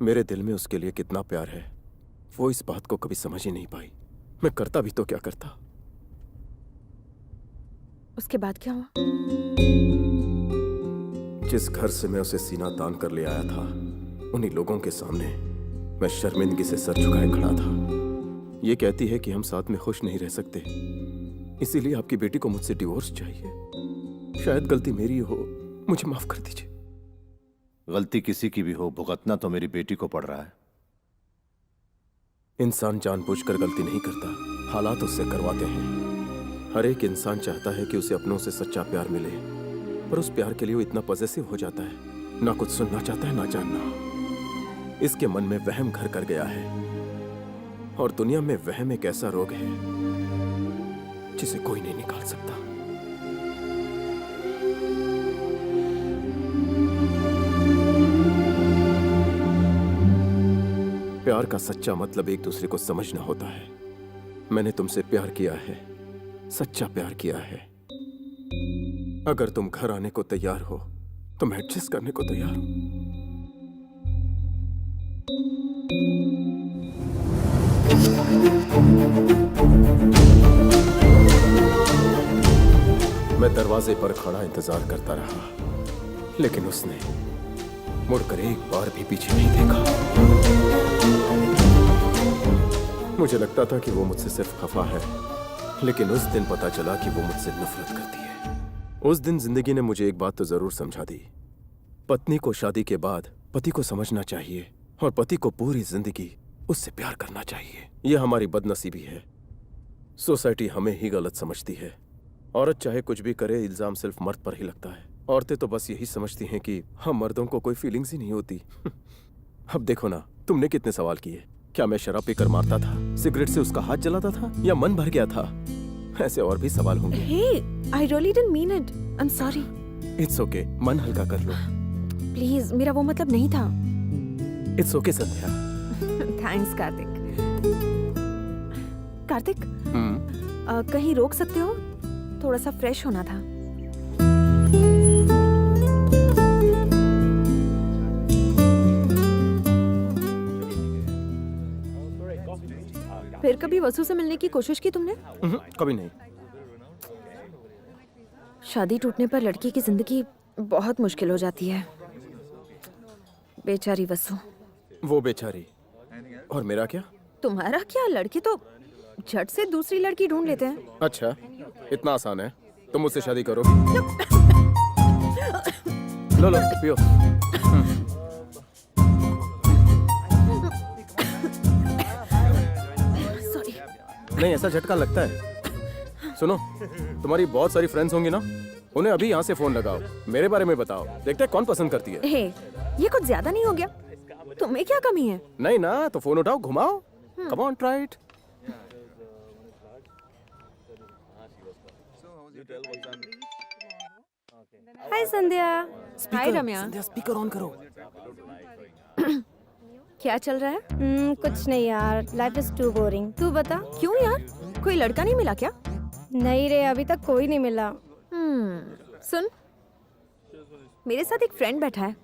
मेरे दिल में उसके लिए कितना प्यार है, वो इस बात को कभी समझ ही नहीं पाई। मैं करता भी तो क्या करता। उसके बाद क्या हुआ? जिस घर से मैं उसे सीना तान कर ले आया था, उन्हीं लोगों के सामने मैं शर्मिंदगी से सर झुकाए खड़ा था। ये कहती है कि हम साथ में खुश नहीं रह सकते, इसीलिए आपकी बेटी को मुझसे डिवोर्स चाहिए। शायद गलती मेरी हो, मुझे माफ कर दीजिए। गलती किसी की भी हो, भुगतना तो मेरी बेटी को पड़ रहा है। इंसान जानबूझकर गलती नहीं करता, हालात उससे करवाते हैं। हर एक इंसान चाहता है कि उसे अपनों से सच्चा प्यार मिले, पर उस प्यार के लिए वो इतना पॉसेसिव हो जाता है, ना कुछ सुनना चाहता है ना जानना। इसके मन में वहम घर कर गया है, और दुनिया में वहम एक ऐसा रोग है जिसे कोई नहीं निकाल सकता। प्यार का सच्चा मतलब एक दूसरे को समझना होता है। मैंने तुमसे प्यार किया है, सच्चा प्यार किया है। अगर तुम घर आने को तैयार हो तो मैं एडजस्ट करने को तैयार हूं। मैं दरवाजे पर खड़ा इंतजार करता रहा, लेकिन उसने मुड़कर एक बार भी पीछे नहीं देखा। मुझे लगता था कि वो मुझसे सिर्फ खफा है, लेकिन उस दिन पता चला कि वो मुझसे नफरत करती है। उस दिन जिंदगी ने मुझे एक बात तो जरूर समझा दी, पत्नी को शादी के बाद पति को समझना चाहिए, और पति को पूरी जिंदगी उससे प्यार करना चाहिए। यह हमारी बदनसीबी है। सोसाइटी हमें ही गलत समझती है। औरत चाहे कुछ भी करे, इल्जाम सिर्फ मर्द पर ही लगता है। औरतें तो बस यही समझती हैं कि हम मर्दों को कोई फीलिंग्स ही नहीं होती। अब देखो ना, तुमने कितने सवाल किए। क्या मैं शराब पीकर मारता था, सिगरेट से उसका हाथ जलाता था, या मन भर गया था? ऐसे और भी सवाल होंगे। Hey, I really didn't mean it. I'm sorry. It's okay, मन हल्का कर लो। प्लीज, मेरा वो मतलब नहीं था। It's okay Sandhya. Thanks Kartik. Kartik, कहीं रोक सकते हो? थोड़ा सा फ्रेश होना था। फिर कभी वसु से मिलने की कोशिश की तुमने? कभी नहीं। शादी टूटने पर लड़की की जिंदगी बहुत मुश्किल हो जाती है। बेचारी वसु। वो बेचारी। और मेरा क्या? तुम्हारा क्या, लड़के तो झट से दूसरी लड़की ढूंढ लेते हैं। अच्छा, इतना आसान है? तुम मुझसे शादी करोगे? लो लो पियो। सॉरी। नहीं, ऐसा झटका लगता है। सुनो, तुम्हारी बहुत सारी फ्रेंड्स होंगी ना, उन्हें अभी यहाँ से फोन लगाओ, मेरे बारे में बताओ, देखते हैं कौन पसंद करती है। हे, ये कुछ ज्यादा नहीं हो गया? तुम्हें क्या कमी है? नहीं ना, तो फोन उठाओ, घुमाओ। Come on, try it. Hi Sandhya. Hi Ramya. Sandhya, speaker on करो। क्या चल रहा है? कुछ नहीं यार, लाइफ इज टू बोरिंग। तू बता। क्यों यार, कोई लड़का नहीं मिला क्या? नहीं रे, अभी तक कोई नहीं मिला। सुन, मेरे साथ एक फ्रेंड बैठा है,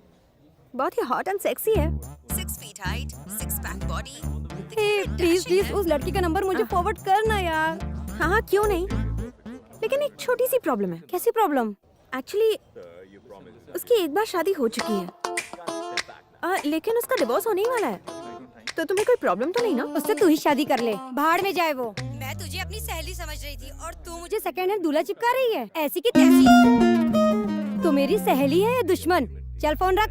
बहुत ही हॉट एंड सेक्सी है। 6 feet height, 6 pack body. Please please उस लड़की का नंबर मुझे फॉरवर्ड करना यार। हाँ हाँ, क्यों नहीं, लेकिन एक छोटी सी प्रॉब्लम है। कैसी प्रॉब्लम? एक्चुअली उसकी एक बार शादी हो चुकी है, लेकिन उसका डिवोर्स होने ही वाला है। तो तुम्हें कोई प्रॉब्लम तो नहीं ना? उससे तू ही शादी कर ले, भाड़ में जाए वो। मैं तुझे अपनी सहेली समझ रही थी और तू मुझे सेकंड हैंड दूल्हा चिपका रही है, ऐसी की तैसी। तू मेरी सहेली है या दुश्मन? चल फोन रख।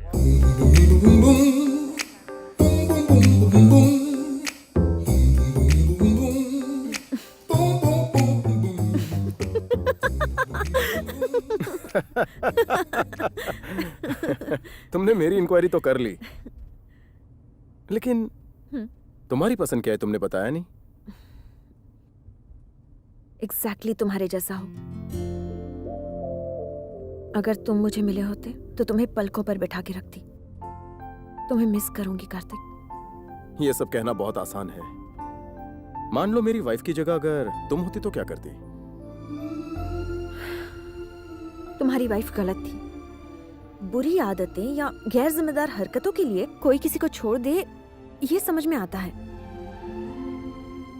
तुमने मेरी इंक्वायरी तो कर ली, लेकिन तुम्हारी पसंद क्या है तुमने बताया नहीं। एग्जैक्टली तुम्हारे जैसा हो। अगर तुम मुझे मिले होते तो तुम्हें पलकों पर बैठा के रखती। तुम्हें मिस करूंगी कार्तिक। ये सब कहना बहुत आसान है। मान लो मेरी वाइफ की जगह अगर तुम होती तो क्या करती? तुम्हारी वाइफ गलत थी। बुरी आदतें या गैर जिम्मेदार हरकतों के लिए कोई किसी को छोड़ दे, ये समझ में आता है।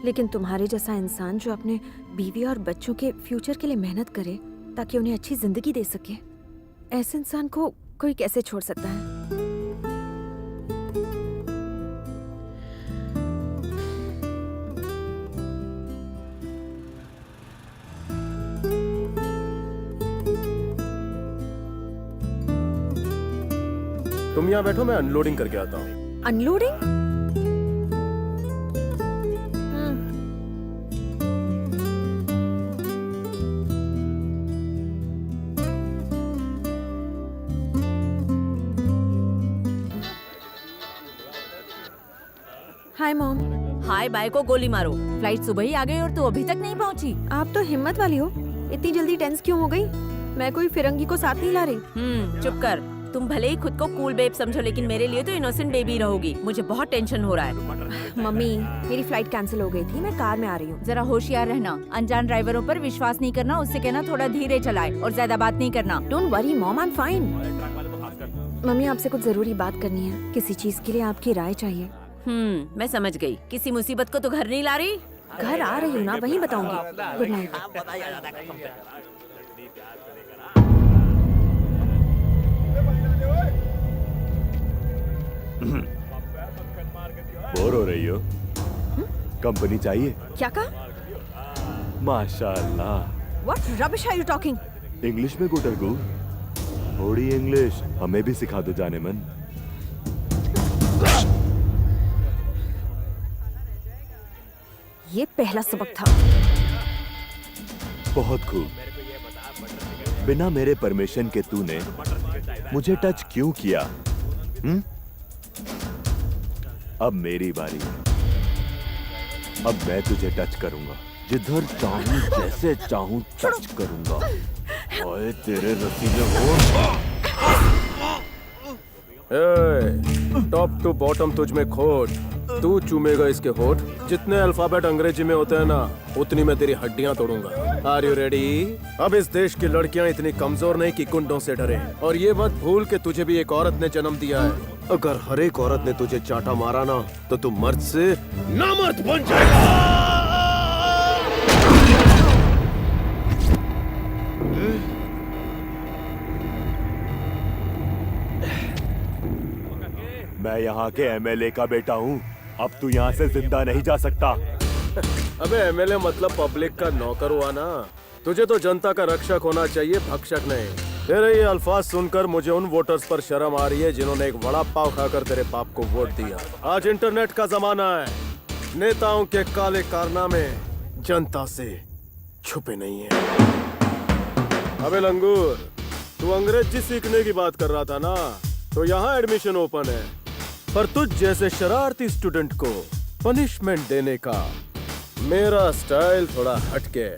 लेकिन तुम्हारे जैसा इंसान जो अपने बीवी और बच्चों के फ्यूचर के लिए मेहनत करे ताकि उन्हें अच्छी जिंदगी दे सके, ऐसे इंसान को कोई कैसे छोड़ सकता है? तुम यहाँ बैठो, मैं अनलोडिंग करके आता हूँ। Unloading? Hi mom. Hi bye को गोली मारो। फ्लाइट सुबह ही आ गई और तू अभी तक नहीं पहुंची। आप तो हिम्मत वाली हो, इतनी जल्दी टेंस क्यों हो गई? मैं कोई फिरंगी को साथ नहीं ला रही। चुप कर। तुम भले ही खुद को कूल बेब समझो, लेकिन मेरे लिए तो इनोसेंट बेबी रहोगी। मुझे बहुत टेंशन हो रहा है। मम्मी, मेरी फ्लाइट कैंसिल हो गई थी, मैं कार में आ रही हूँ। जरा होशियार रहना, अनजान ड्राइवरों पर विश्वास नहीं करना। उससे कहना थोड़ा धीरे चलाए और ज्यादा बात नहीं करना। Don't worry mom, I am fine. Mummy, आपसे कुछ जरूरी बात करनी है। किसी चीज के लिए आपकी राय चाहिए। मैं समझ गई। किसी मुसीबत को तो घर नहीं ला रही? घर आ रही हूँ ना, वहीं बताऊंगी। Good night. बोर हो रही हो? कंपनी चाहिए? क्या कहा? माशाल्लाह। What rubbish are you talking? English में गुटरगू, थोड़ी इंग्लिश हमें भी सिखा दो जाने मन। ये पहला सबक था। बहुत खूब। बिना मेरे परमिशन के तूने मुझे टच क्यों किया? अब मेरी बारी। अब मैं तुझे टच करूंगा, जिधर चाहूं जैसे चाहूं टच करूंगा। ओए तेरे रसीले होठ। टॉप टू बॉटम तुझ में खोट। तू चूमेगा इसके होठ। जितने अल्फाबेट अंग्रेजी में होते हैं ना, उतनी मैं तेरी हड्डियां तोड़ूंगा। Are you ready? अब इस देश की लड़कियां इतनी कमजोर नहीं कि कुंडों से डरे। और ये मत भूल कि तुझे भी एक औरत ने जन्म दिया है। अगर हर एक औरत ने तुझे चाटा मारा ना तो तू मर्द से नामर्द बन जाएगा। मैं यहाँ के एमएलए का बेटा हूँ, अब तू यहाँ से जिंदा नहीं जा सकता। अबे एमएलए मतलब पब्लिक का नौकर हुआ ना। तुझे तो जनता का रक्षक होना चाहिए, भक्षक नहीं। तेरे ये अल्फाज सुनकर मुझे उन वोटर्स पर शर्म आ रही है जिन्होंने एक वड़ा पाव खाकर तेरे बाप को वोट दिया। आज इंटरनेट का जमाना है, नेताओं के काले कारनामे जनता से छुपे नहीं है। अबे लंगूर, तू अंग्रेजी सीखने की बात कर रहा था ना, तो यहाँ एडमिशन ओपन है, पर तुझ जैसे शरारती स्टूडेंट को पनिशमेंट देने का मेरा स्टाइल थोड़ा हटके।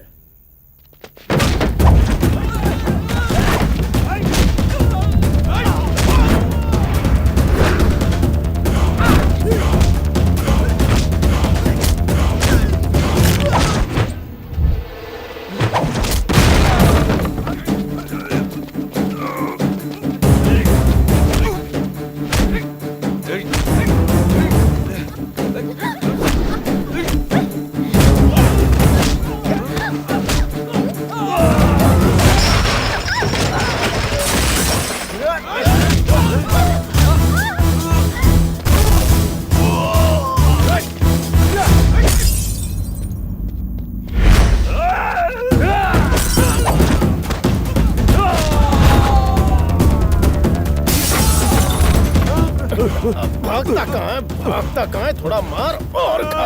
भागता कहाँ है? थोड़ा मार और खा।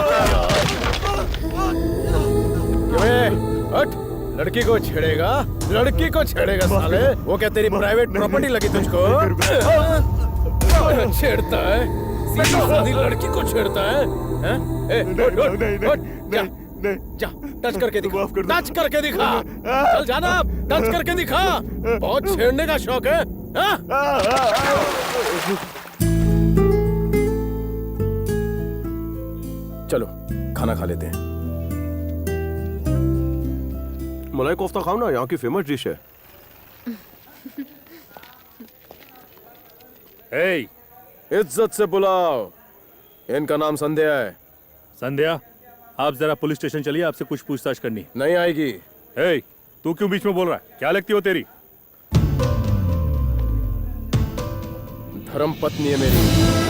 हट, लड़की को छेड़ेगा, लड़की को छेड़ेगा साले। वो क्या तेरी प्राइवेट प्रॉपर्टी लगी तुझको? छेड़ता है, सीधी सादी लड़की को छेड़ता है? जा, टच करके दिखा, टच करके दिखा। चल जाना, टच करके दिखा। बहुत छेड़ने का शौक है, चलो खाना खा लेते हैं। मलाई कोफ्ता खाओ ना, यहाँ की फेमस डिश है। इज्जत से बुलाओ। इनका नाम संध्या है। संध्या, आप जरा पुलिस स्टेशन चलिए, आपसे कुछ पूछताछ करनी। नहीं आएगी। तू क्यों बीच में बोल रहा है? क्या लगती हो तेरी? धर्म पत्नी है मेरी।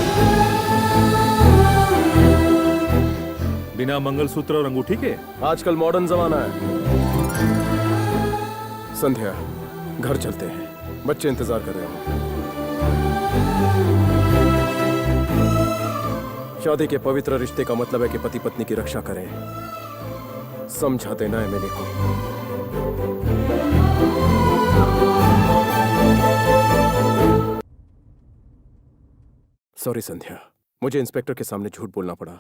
बिना मंगलसूत्र और अंगूठी के? आजकल मॉडर्न जमाना है। संध्या, घर चलते हैं, बच्चे इंतजार कर रहे हैं। शादी के पवित्र रिश्ते का मतलब है कि पति पत्नी की रक्षा करें। समझा देना है मेरे को। सॉरी संध्या, मुझे इंस्पेक्टर के सामने झूठ बोलना पड़ा।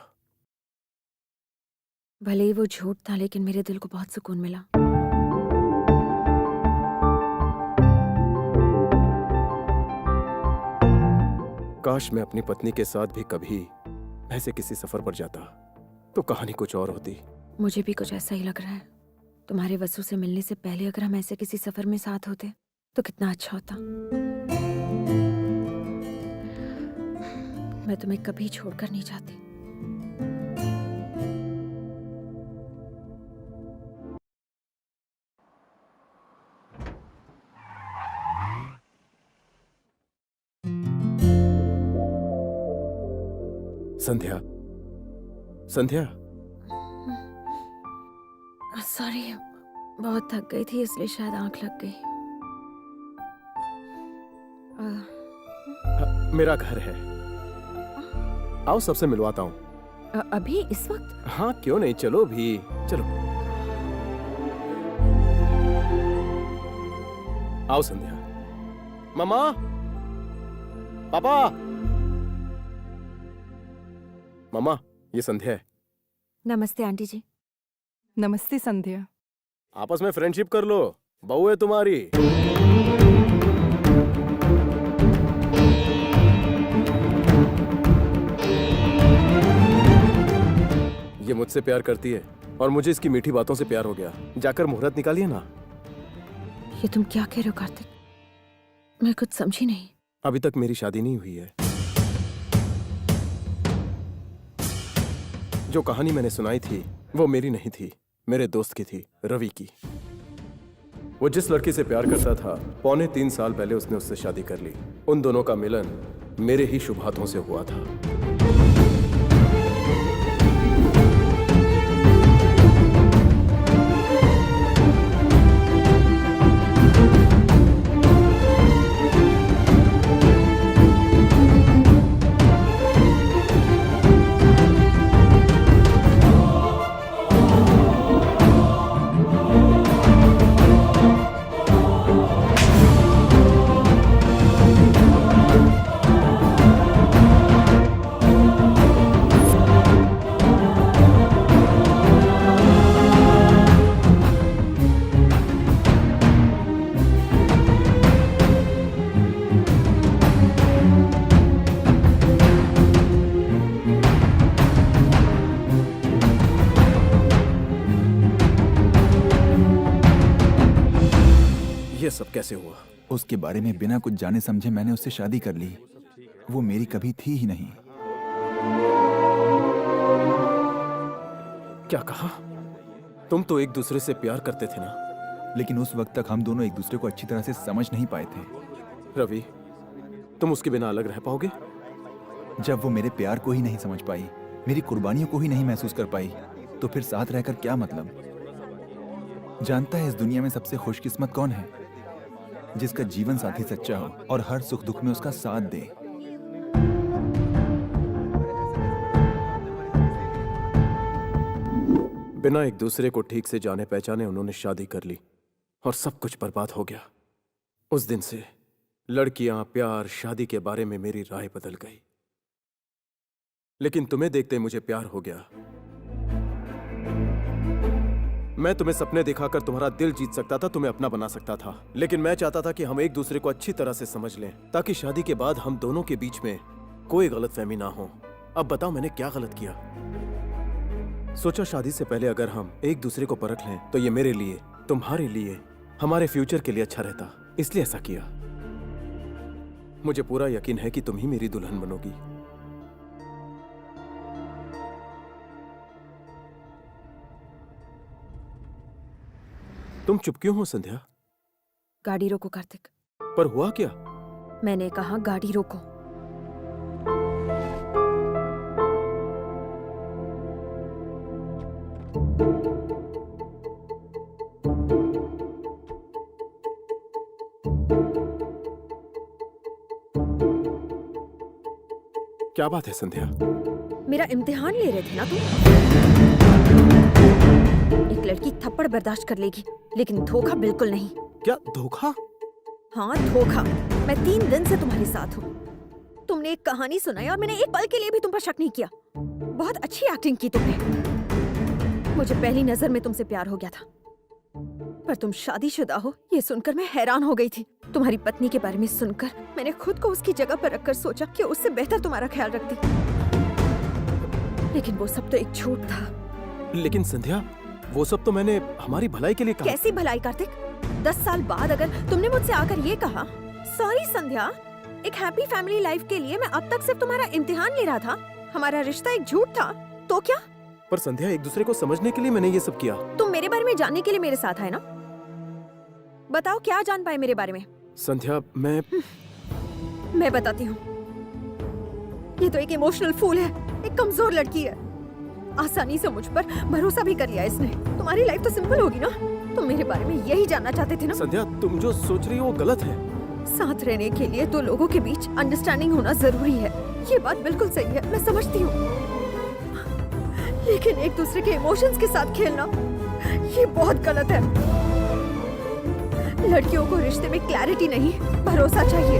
भले ही वो झूठ था, लेकिन मेरे दिल को बहुत सुकून मिला। काश मैं अपनी पत्नी के साथ भी कभी ऐसे किसी सफर पर जाता तो कहानी कुछ और होती। मुझे भी कुछ ऐसा ही लग रहा है। तुम्हारे वसु से मिलने से पहले अगर हम ऐसे किसी सफर में साथ होते तो कितना अच्छा होता। मैं तुम्हें कभी छोड़कर नहीं जाती। संध्या, संध्या। सॉरी, बहुत थक गई थी इसलिए शायद आंख लग गई। मेरा घर है, आओ सबसे मिलवाता हूँ। अभी इस वक्त? हाँ क्यों नहीं, चलो भी चलो। आओ संध्या। मामा, पापा। मामा, ये संध्या है। नमस्ते आंटी जी। नमस्ते संध्या। आपस में फ्रेंडशिप कर लो, बहू है तुम्हारी। ये मुझसे प्यार करती है और मुझे इसकी मीठी बातों से प्यार हो गया। जाकर मुहूर्त निकालिए ना। ये तुम क्या कह रहे हो कार्तिक? मैं कुछ समझी नहीं। अभी तक मेरी शादी नहीं हुई है। जो कहानी मैंने सुनाई थी वो मेरी नहीं थी, मेरे दोस्त की थी, रवि की। वो जिस लड़की से प्यार करता था, 3.25 साल पहले उसने उससे शादी कर ली। उन दोनों का मिलन मेरे ही शुभ हाथों से हुआ था। ये सब कैसे हुआ? उसके बारे में बिना कुछ जाने समझे मैंने उससे शादी कर ली। वो मेरी कभी थी ही नहीं। क्या कहा? तुम तो एक दूसरे से प्यार करते थे ना? लेकिन उस वक्त तक हम दोनों एक दूसरे को अच्छी तरह से समझ नहीं पाए थे। रवि, तुम उसके बिना अलग रह पाओगे? जब वो मेरे प्यार को ही नहीं समझ पाई, मेरी कुर्बानियों को ही नहीं महसूस कर पाई, तो फिर साथ रहकर क्या मतलब? जानता है इस दुनिया में सबसे खुशकिस्मत कौन है? जिसका जीवन साथी सच्चा हो और हर सुख दुख में उसका साथ दे। बिना एक दूसरे को ठीक से जाने पहचाने उन्होंने शादी कर ली और सब कुछ बर्बाद हो गया। उस दिन से लड़कियां, प्यार, शादी के बारे में मेरी राय बदल गई। लेकिन तुम्हें देखते मुझे प्यार हो गया। मैं तुम्हें सपने दिखाकर तुम्हारा दिल जीत सकता था, तुम्हें अपना बना सकता था। लेकिन मैं चाहता था कि हम एक दूसरे को अच्छी तरह से समझ लें, ताकि शादी के बाद हम दोनों के बीच में कोई गलतफहमी ना हो। अब बताओ मैंने क्या गलत किया? सोचा शादी से पहले अगर हम एक दूसरे को परख लें तो ये मेरे लिए, तुम्हारे लिए, हमारे फ्यूचर के लिए अच्छा रहता, इसलिए ऐसा किया। मुझे पूरा यकीन है कि तुम ही मेरी दुल्हन बनोगी। तुम चुप क्यों हो संध्या? गाड़ी रोको कार्तिक। पर हुआ क्या? मैंने कहा गाड़ी रोको। क्या बात है संध्या? मेरा इम्तिहान ले रहे थे ना तुम? एक लड़की थप्पड़ बर्दाश्त कर लेगी, लेकिन धोखा बिल्कुल नहीं। क्या धोखा? हाँ धोखा। मैं 3 दिन से तुम्हारे साथ हूँ। तुमने एक कहानी सुनाई और मैंने एक पल के लिए भी तुम पर शक नहीं किया। बहुत अच्छी एक्टिंग की तुमने। मुझे पहली नजर में तुमसे प्यार हो गया था, पर तुम शादीशुदा हो ये सुनकर मैं हैरान हो गई थी। तुम्हारी पत्नी के बारे में सुनकर मैंने खुद को उसकी जगह पर रखकर सोचा कि उससे बेहतर तुम्हारा ख्याल रखती, लेकिन वो सब तो एक झूठ था। लेकिन संध्या, वो सब तो मैंने हमारी भलाई के लिए कहा। कैसी भलाई कार्तिक? 10 साल बाद अगर तुमने मुझसे आकर ये कहा, सॉरी संध्या, एक हैप्पी फैमिली लाइफ के लिए मैं अब तक सिर्फ तुम्हारा इम्तिहान ले रहा था, हमारा रिश्ता एक झूठ था, तो क्या? पर संध्या, एक दूसरे को समझने के लिए मैंने ये सब किया। तुम मेरे बारे में जानने के लिए मेरे साथ आए ना? बताओ क्या जान पाए मेरे बारे में? संध्या, मैं बताती हूँ। ये तो एक इमोशनल फूल है, एक कमजोर लड़की है। आसानी से मुझ पर भरोसा भी कर लिया इसने। तुम्हारी लाइफ तो सिंपल होगी ना? तुम मेरे बारे में यही जानना चाहते थे ना? संध्या, तुम जो सोच रही हो वो गलत है। साथ रहने के लिए तो लोगों के बीच अंडरस्टैंडिंग होना जरूरी है। ये बात बिल्कुल सही है, मैं समझती हूँ। लेकिन एक दूसरे के इमोशंस के साथ खेलना ये बहुत गलत है। लड़कियों को रिश्ते में क्लैरिटी नहीं, भरोसा चाहिए,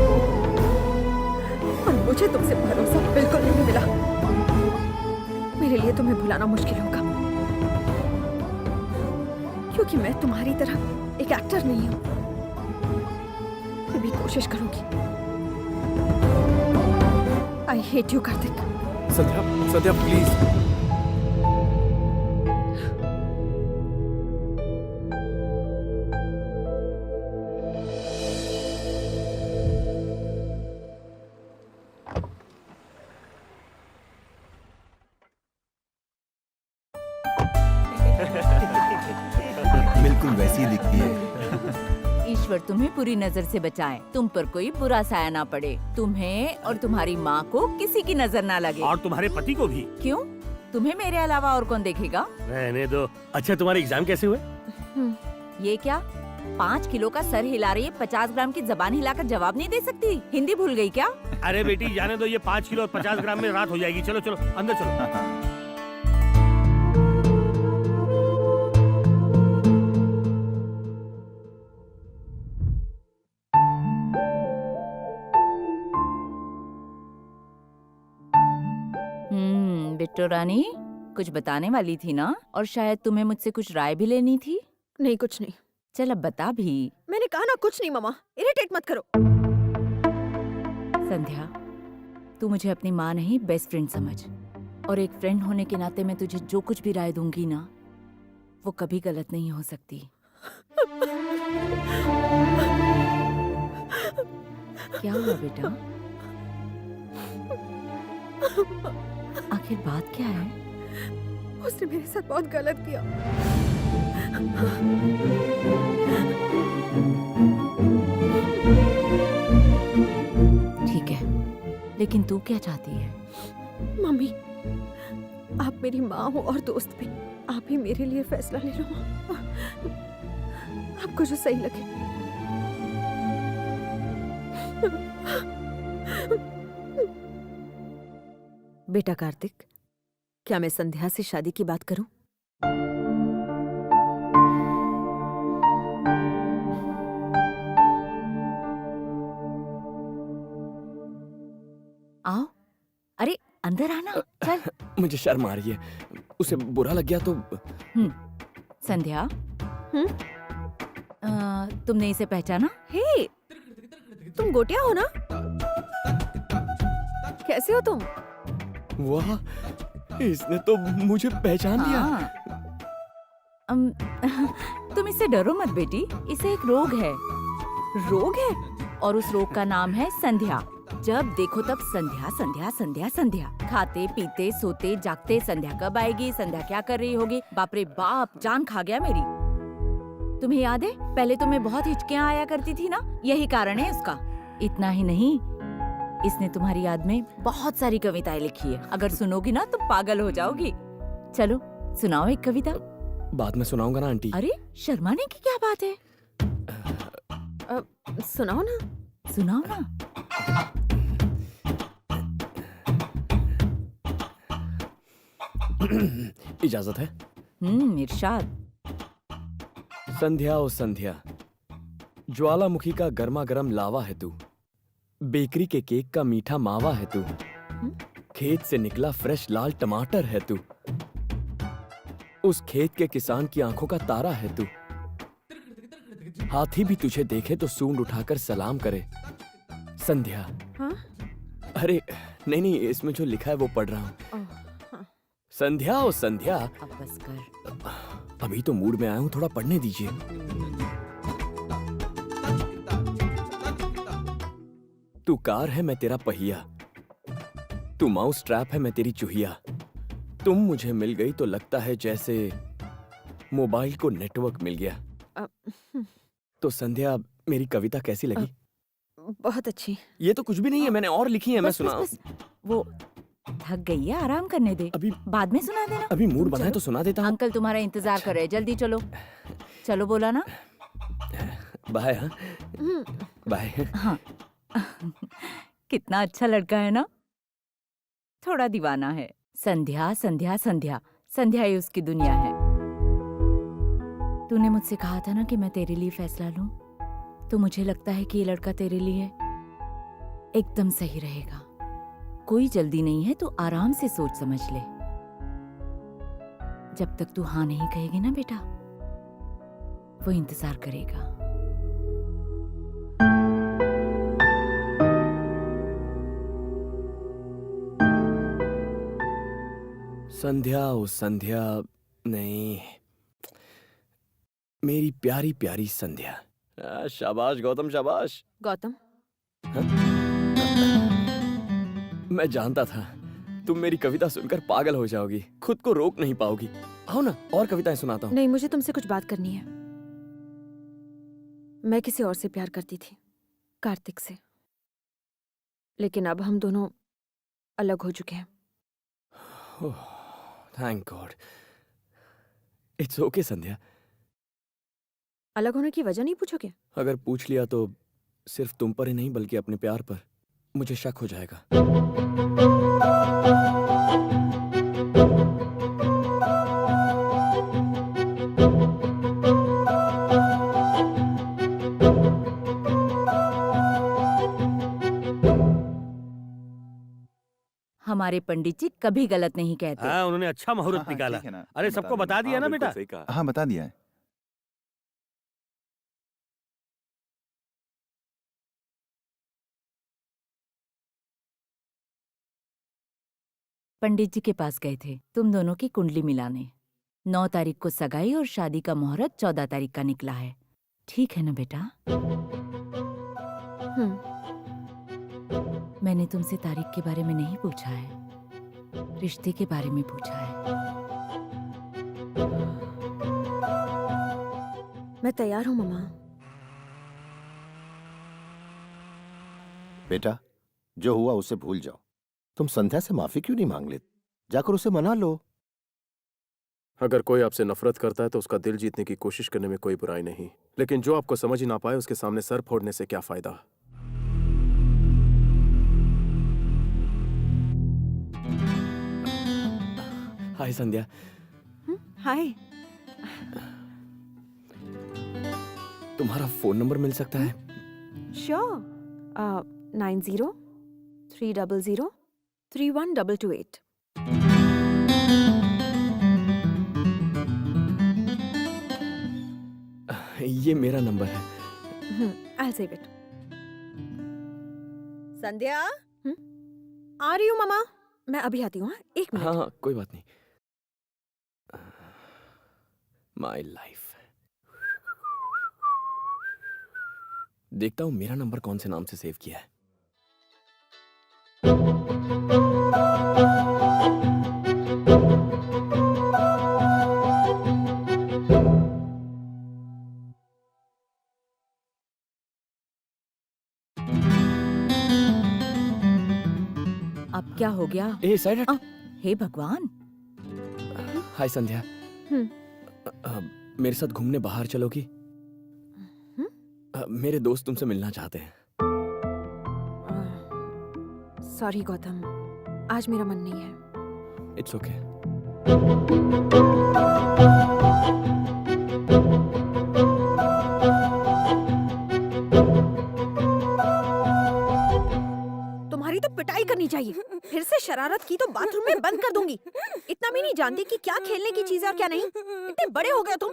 और मुझे तुमसे भरोसा बिल्कुल नहीं मिला। मेरे लिए तुम्हें भुलाना मुश्किल होगा, क्योंकि मैं तुम्हारी तरह एक एक्टर नहीं हूँ। फिर भी कोशिश करूंगी। I hate you Kartik. Sandhya please. बिल्कुल वैसी ही दिखती है। ईश्वर तुम्हें बुरी नजर से बचाए, तुम पर कोई बुरा साया ना पड़े, तुम्हें और तुम्हारी माँ को किसी की नजर ना लगे। और तुम्हारे पति को भी। क्यों? तुम्हें मेरे अलावा और कौन देखेगा? रहने दो। अच्छा, तुम्हारे एग्जाम कैसे हुए? ये क्या 5 किलो का सर हिला रही है, 50 ग्राम की जबान हिलाकर जवाब नहीं दे सकती? हिंदी भूल गई क्या? अरे बेटी जाने दो, ये 5 किलो और 50 ग्राम में रात हो जाएगी। चलो चलो अंदर चलो। बिट्टू रानी कुछ बताने वाली थी ना, और शायद तुम्हें मुझसे कुछ राय भी लेनी थी। नहीं, कुछ नहीं। चल अब बता भी। मैंने कहा ना कुछ नहीं मम्मा, इरिटेट मत करो। संध्या, तू मुझे अपनी माँ नहीं बेस्ट फ्रेंड समझ, और एक फ्रेंड होने के नाते मैं तुझे जो कुछ भी राय दूंगी ना, वो कभी गलत नहीं हो सकती। क्या हुआ बेटा? आखिर बात क्या है? उसने मेरे साथ बहुत गलत किया। ठीक है, लेकिन तू क्या चाहती है? मम्मी, आप मेरी माँ हो और दोस्त भी। आप ही मेरे लिए फैसला ले लो। आपको जो सही लगे। बेटा कार्तिक, क्या मैं संध्या से शादी की बात करूं? आओ। अरे अंदर आना, चल। मुझे शर्म आ रही है, उसे बुरा लग गया तो। संध्या, तुमने इसे पहचाना? हे, तुम गोटिया हो ना? कैसे हो तुम? वाह, इसने तो मुझे पहचान लिया। तुम इससे डरो मत बेटी, इसे एक रोग है। रोग है? और उस रोग का नाम है संध्या। जब देखो तब संध्या संध्या संध्या संध्या। खाते पीते सोते जागते संध्या कब आएगी, संध्या क्या कर रही होगी। बाप रे बाप, जान खा गया मेरी। तुम्हें याद है पहले तुम्हें बहुत हिचकियां आया करती थी ना, यही कारण है उसका। इतना ही नहीं, इसने तुम्हारी याद में बहुत सारी कविताएं लिखी है। अगर सुनोगी ना तो पागल हो जाओगी। चलो सुनाओ एक कविता। बाद में सुनाऊंगा ना आंटी। अरे शर्माने की क्या बात है? सुनाओ ना। सुनाओ ना। इजाजत है? इरशाद। संध्या ओ संध्या, ज्वालामुखी का गर्मा गर्म लावा है तू, बेकरी के केक का मीठा मावा है तू, खेत से निकला फ्रेश लाल टमाटर है तू, उस खेत के किसान की आंखों का तारा है तू, हाथी भी तुझे देखे तो सूंड उठाकर सलाम करे। संध्या। हाँ? अरे नहीं, इसमें जो लिखा है वो पढ़ रहा हूँ। संध्या ओ संध्या। अब बस कर। अभी तो मूड में आया हूँ, थोड़ा पढ़ने दीजिए। तू कार है मैं तेरा पहिया, तू माउस ट्रैप है मैं तेरी चूहिया, तुम मुझे मिल गई तो लगता है जैसे मोबाइल को नेटवर्क मिल गया। तो संध्या, मेरी कविता कैसी लगी? बहुत अच्छी। ये तो कुछ भी नहीं है, मैंने और लिखी है। मैं सुना। वो थक गई है, आराम करने दे। अभी बाद में सुना देना। अभी मूड बना है तो सुना देता हूँ। अंकल तुम्हारा इंतजार कर रहे हैं, जल्दी चलो। चलो बोला ना। बाय। हाँ बाय। हाँ। कितना अच्छा लड़का है ना, थोड़ा दीवाना है। संध्या संध्या संध्या, संध्या ही उसकी दुनिया है। तूने मुझसे कहा था ना कि मैं तेरे लिए फैसला लूं, तो मुझे लगता है कि ये लड़का तेरे लिए एकदम सही रहेगा। कोई जल्दी नहीं है, तो आराम से सोच समझ ले। जब तक तू हाँ नहीं कहेगी ना बेटा, वो इंतजार करेगा। संध्या ओ संध्या, नहीं, मेरी प्यारी प्यारी संध्या। शाबाश गौतम, शाबाश। गौतम, मैं जानता था तुम मेरी कविता सुनकर पागल हो जाओगी, खुद को रोक नहीं पाओगी। आओ ना, और कविताएं सुनाता हूँ। नहीं, मुझे तुमसे कुछ बात करनी है। मैं किसी और से प्यार करती थी, कार्तिक से। लेकिन अब हम दोनों अलग हो चुके हैं। Thank God. इट्स ओके संध्या। अलग होने की वजह नहीं पूछोगे? अगर पूछ लिया तो सिर्फ तुम पर ही नहीं बल्कि अपने प्यार पर मुझे शक हो जाएगा। हमारे पंडित जी कभी गलत नहीं कहते। हाँ, उन्होंने अच्छा मुहूर्त हाँ, निकाला। ठीक है ना, अरे सबको बता दिया ना बेटा? सही कहा। हाँ बता दिया है। पंडित जी के पास गए थे तुम दोनों की कुंडली मिलाने। 9 तारीख को सगाई और शादी का मुहूर्त 14 तारीख का निकला है। ठीक है ना बेटा? मैंने तुमसे तारीख के बारे में नहीं पूछा है, रिश्ते के बारे में पूछा है। मैं तैयार हूँ मम्मा। बेटा, जो हुआ उसे भूल जाओ। तुम संध्या से माफी क्यों नहीं मांग लेते? जाकर उसे मना लो। अगर कोई आपसे नफरत करता है तो उसका दिल जीतने की कोशिश करने में कोई बुराई नहीं, लेकिन जो आपको समझ ही ना पाए उसके सामने सर फोड़ने से क्या फायदा। हाय संध्या। हाय। तुम्हारा फोन नंबर मिल सकता है? श्योर। 90-300-3128। ये मेरा नंबर है। I'll save it. संध्या? आ रही हूँ मम्मा। मैं अभी आती हूँ। एक मिनट। हाँ कोई बात नहीं। My life. देखता हूँ मेरा नंबर कौन से नाम से सेव किया है। अब क्या हो गया? ए साइड हट। हे भगवान। हाय संध्या। मेरे साथ घूमने बाहर चलोगी? मेरे दोस्त तुमसे मिलना चाहते हैं। सॉरी गौतम, आज मेरा मन नहीं है। It's okay. तुम्हारी तो पिटाई करनी चाहिए। फिर से शरारत की तो बाथरूम में बंद कर दूंगी। इतना भी नहीं जानती कि क्या खेलने की चीज है और क्या नहीं। इतने बड़े हो गए तुम।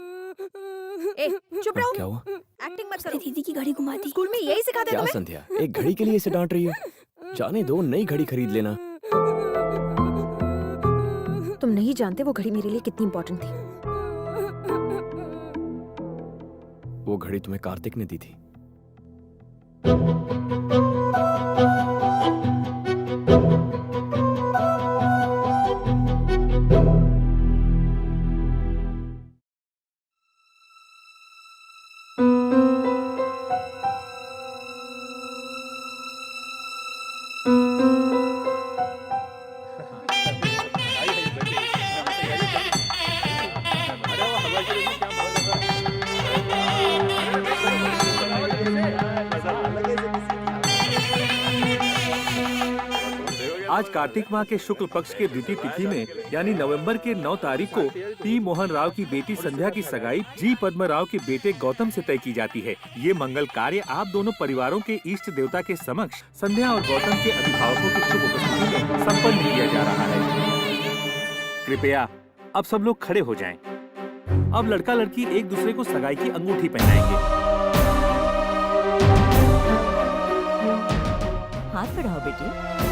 ए, चुप रहो। क्या हुआ? एक्टिंग मत करो। दीदी की गाड़ी घुमा दी। स्कूल में यही सिखाते क्या तुम्हें? संध्या, एक घड़ी के लिए इसे डांट रही हो? जाने दो, नई घड़ी खरीद लेना। तुम नहीं जानते वो घड़ी मेरे लिए कितनी इंपॉर्टेंट थी। वो घड़ी तुम्हें कार्तिक ने दी थी। आज कार्तिक माह के शुक्ल पक्ष के द्वितीय तिथि में यानी नवंबर के 9 तारीख को पी मोहन राव की बेटी संध्या की सगाई जी पद्म राव के बेटे गौतम से तय की जाती है। ये मंगल कार्य आप दोनों परिवारों के इष्ट देवता के समक्ष संध्या और गौतम के अभिभावकों की शुभ उपस्थिति में संपन्न किया जा रहा है। कृपया अब सब लोग खड़े हो जाएं। अब लड़का लड़की एक दूसरे को सगाई की अंगूठी पहनाएंगे। हाथ बढ़ाओ बेटी।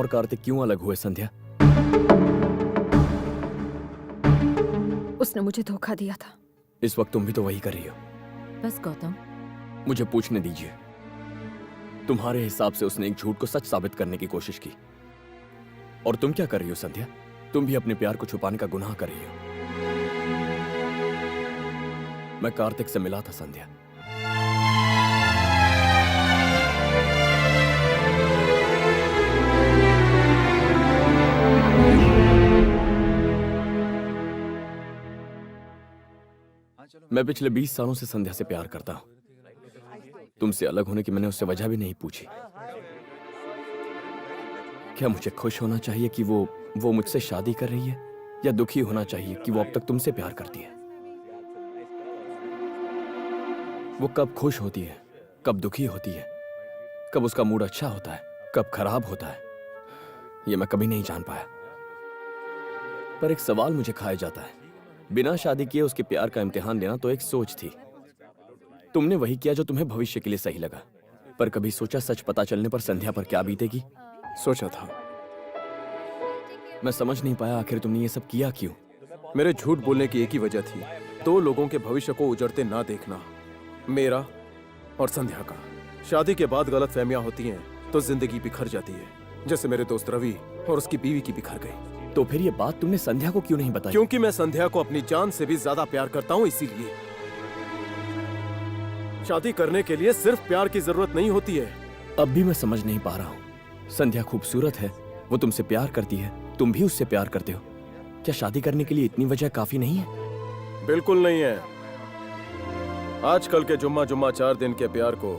और कार्तिक क्यों अलग हुए संध्या? उसने मुझे धोखा दिया था। इस वक्त तुम भी तो वही कर रही हो। बस गौतम, मुझे पूछने दीजिए। तुम्हारे हिसाब से उसने एक झूठ को सच साबित करने की कोशिश की, और तुम क्या कर रही हो संध्या? तुम भी अपने प्यार को छुपाने का गुनाह कर रही हो। मैं कार्तिक से मिला था संध्या। मैं पिछले 20 सालों से संध्या से प्यार करता हूं। तुमसे अलग होने की मैंने उससे वजह भी नहीं पूछी। क्या मुझे खुश होना चाहिए कि वो मुझसे शादी कर रही है, या दुखी होना चाहिए कि वो अब तक तुमसे प्यार करती है? वो कब खुश होती है, कब दुखी होती है, कब उसका मूड अच्छा होता है, कब खराब होता है, ये मैं कभी नहीं जान पाया। पर एक सवाल मुझे खाया जाता है। बिना शादी किए उसके प्यार का इम्तिहान लेना तो एक सोच थी। तुमने वही किया जो तुम्हें भविष्य के लिए सही लगा। पर कभी सोचा सच पता चलने पर संध्या पर क्या बीतेगी? सोचा था। मैं समझ नहीं पाया आखिर तुमने ये सब किया क्यों? मेरे झूठ बोलने की एक ही वजह थी, दो लोगों के भविष्य को उजड़ते ना देखना, मेरा और संध्या का। शादी के बाद गलत फहमियां होती हैं तो जिंदगी बिखर जाती है, जैसे मेरे दोस्त रवि और उसकी बीवी की बिखर गई। तो फिर ये बात तुमने संध्या को क्यों नहीं बताई? क्योंकि मैं संध्या को अपनी जान से भी ज्यादा प्यार करता हूँ, इसीलिए। शादी करने के लिए सिर्फ प्यार की जरूरत नहीं होती है। अब भी मैं समझ नहीं पा रहा हूँ। संध्या खूबसूरत है, वो तुमसे प्यार करती है, तुम भी उससे प्यार करते हो। क्या शादी करने के लिए इतनी वजह काफी नहीं है? बिल्कुल नहीं है। आजकल के जुम्मा 4 दिन के प्यार को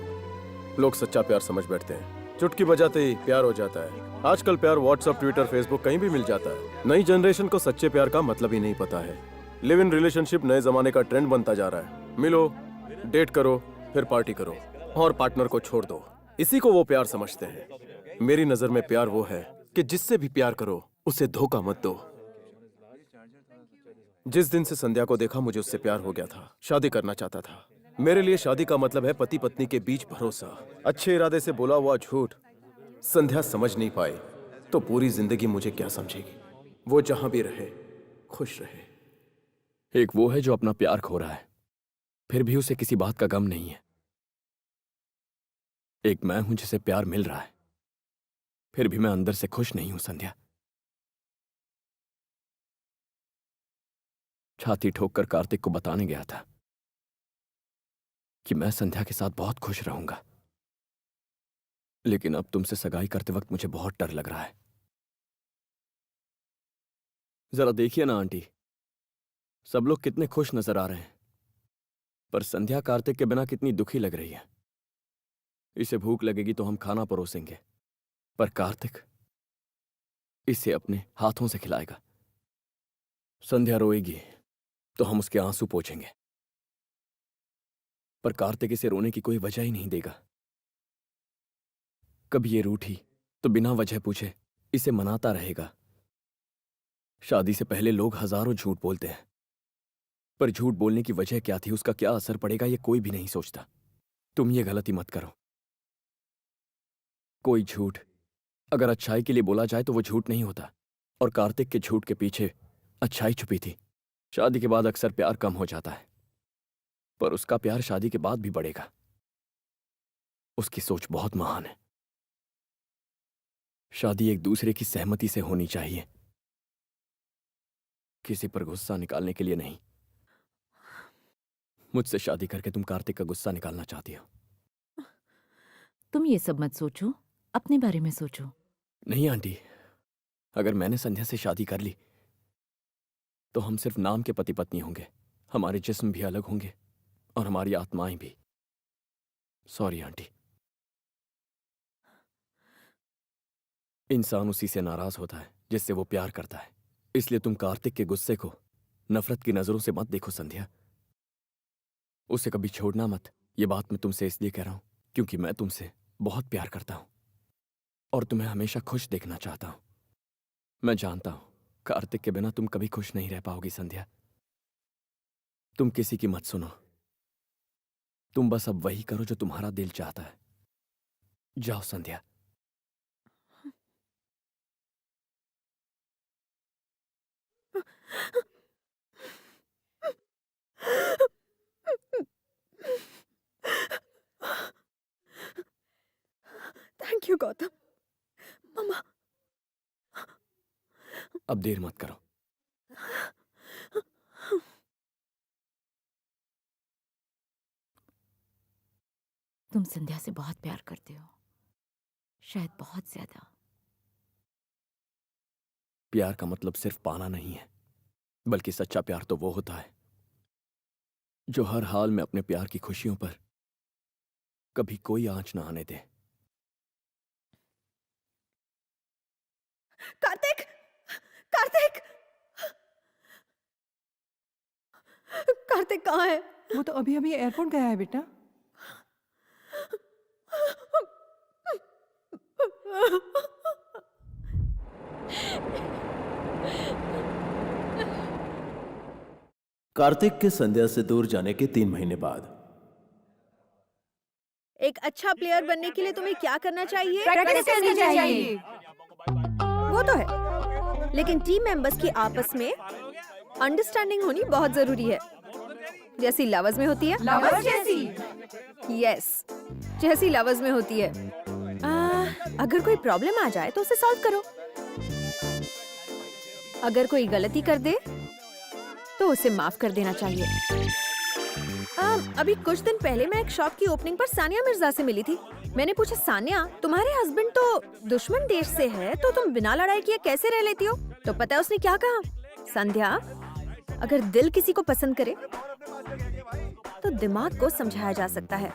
लोग सच्चा प्यार समझ बैठते हैं। चुटकी बजाते ही प्यार हो जाता है। आजकल प्यार व्हाट्सएप, ट्विटर, फेसबुक कहीं भी मिल जाता है। नई जनरेशन को सच्चे प्यार का मतलब ही नहीं पता है। लिव इन रिलेशनशिप नए जमाने का ट्रेंड बनता जा रहा है। मिलो, डेट करो, फिर पार्टी करो और पार्टनर को छोड़ दो। इसी को वो प्यार समझते हैं। मेरी नजर में प्यार वो है कि जिससे भी प्यार करो उसे धोखा मत दो। जिस दिन से संध्या को देखा मुझे उससे प्यार हो गया था। शादी करना चाहता था। मेरे लिए शादी का मतलब है पति पत्नी के बीच भरोसा। अच्छे इरादे से बोला हुआ झूठ संध्या समझ नहीं पाई तो पूरी जिंदगी मुझे क्या समझेगी। वो जहां भी रहे खुश रहे। एक वो है जो अपना प्यार खो रहा है, फिर भी उसे किसी बात का गम नहीं है। एक मैं हूं जिसे प्यार मिल रहा है, फिर भी मैं अंदर से खुश नहीं हूं संध्या। छाती ठोककर कार्तिक को बताने गया था कि मैं संध्या के साथ बहुत खुश रहूंगा, लेकिन अब तुमसे सगाई करते वक्त मुझे बहुत डर लग रहा है। जरा देखिए ना आंटी, सब लोग कितने खुश नजर आ रहे हैं, पर संध्या कार्तिक के बिना कितनी दुखी लग रही है। इसे भूख लगेगी तो हम खाना परोसेंगे, पर कार्तिक इसे अपने हाथों से खिलाएगा। संध्या रोएगी तो हम उसके आंसू पोंछेंगे, पर कार्तिक इसे रोने की कोई वजह ही नहीं देगा। कभी ये रूठी तो बिना वजह पूछे इसे मनाता रहेगा। शादी से पहले लोग हजारों झूठ बोलते हैं, पर झूठ बोलने की वजह क्या थी, उसका क्या असर पड़ेगा, ये कोई भी नहीं सोचता। तुम ये गलती मत करो। कोई झूठ अगर अच्छाई के लिए बोला जाए तो वो झूठ नहीं होता, और कार्तिक के झूठ के पीछे अच्छाई छुपी थी। शादी के बाद अक्सर प्यार कम हो जाता है, पर उसका प्यार शादी के बाद भी बढ़ेगा। उसकी सोच बहुत महान है। शादी एक दूसरे की सहमति से होनी चाहिए, किसी पर गुस्सा निकालने के लिए नहीं। मुझसे शादी करके तुम कार्तिक का गुस्सा निकालना चाहती हो। तुम ये सब मत सोचो, अपने बारे में सोचो। नहीं आंटी, अगर मैंने संध्या से शादी कर ली तो हम सिर्फ नाम के पति पत्नी होंगे। हमारे जिस्म भी अलग होंगे और हमारी आत्माएं भी। Sorry aunty. इंसान उसी से नाराज होता है जिससे वो प्यार करता है, इसलिए तुम कार्तिक के गुस्से को नफरत की नजरों से मत देखो संध्या। उसे कभी छोड़ना मत। ये बात मैं तुमसे इसलिए कह रहा हूं क्योंकि मैं तुमसे बहुत प्यार करता हूं और तुम्हें हमेशा खुश देखना चाहता हूं। मैं जानता हूं कार्तिक के बिना तुम कभी खुश नहीं रह पाओगी संध्या। तुम किसी की मत सुनो। तुम बस अब वही करो जो तुम्हारा दिल चाहता है। जाओ Sandhya. Thank you Gautam. Mama अब देर मत करो। तुम संध्या से बहुत प्यार करते हो, शायद बहुत ज्यादा। प्यार का मतलब सिर्फ पाना नहीं है, बल्कि सच्चा प्यार तो वो होता है जो हर हाल में अपने प्यार की खुशियों पर कभी कोई आंच ना आने दे। कार्तिक, कार्तिक, कार्तिक कहाँ है? वो तो अभी अभी एयरपोर्ट गया है बेटा। कार्तिक के संध्या से दूर जाने के 3 महीने बाद। एक अच्छा प्लेयर बनने के लिए तुम्हें क्या करना चाहिए? प्रैक्टिस करनी चाहिए। वो तो है, लेकिन टीम मेंबर्स की आपस में अंडरस्टैंडिंग होनी बहुत जरूरी है, जैसी लवर्स में होती है। लवर्स जैसी? यस, जैसी लवर्स में होती है। अगर कोई प्रॉब्लम आ जाए तो उसे सॉल्व करो। अगर कोई गलती कर दे तो उसे माफ कर देना चाहिए। अभी कुछ दिन पहले मैं एक शॉप की ओपनिंग पर सानिया मिर्जा से मिली थी। मैंने पूछा, सानिया तुम्हारे हस्बैंड तो दुश्मन देश से है, तो तुम बिना लड़ाई किए कैसे रह लेती हो? तो पता है उसने क्या कहा? संध्या, अगर दिल किसी को पसंद करे तो दिमाग को समझाया जा सकता है।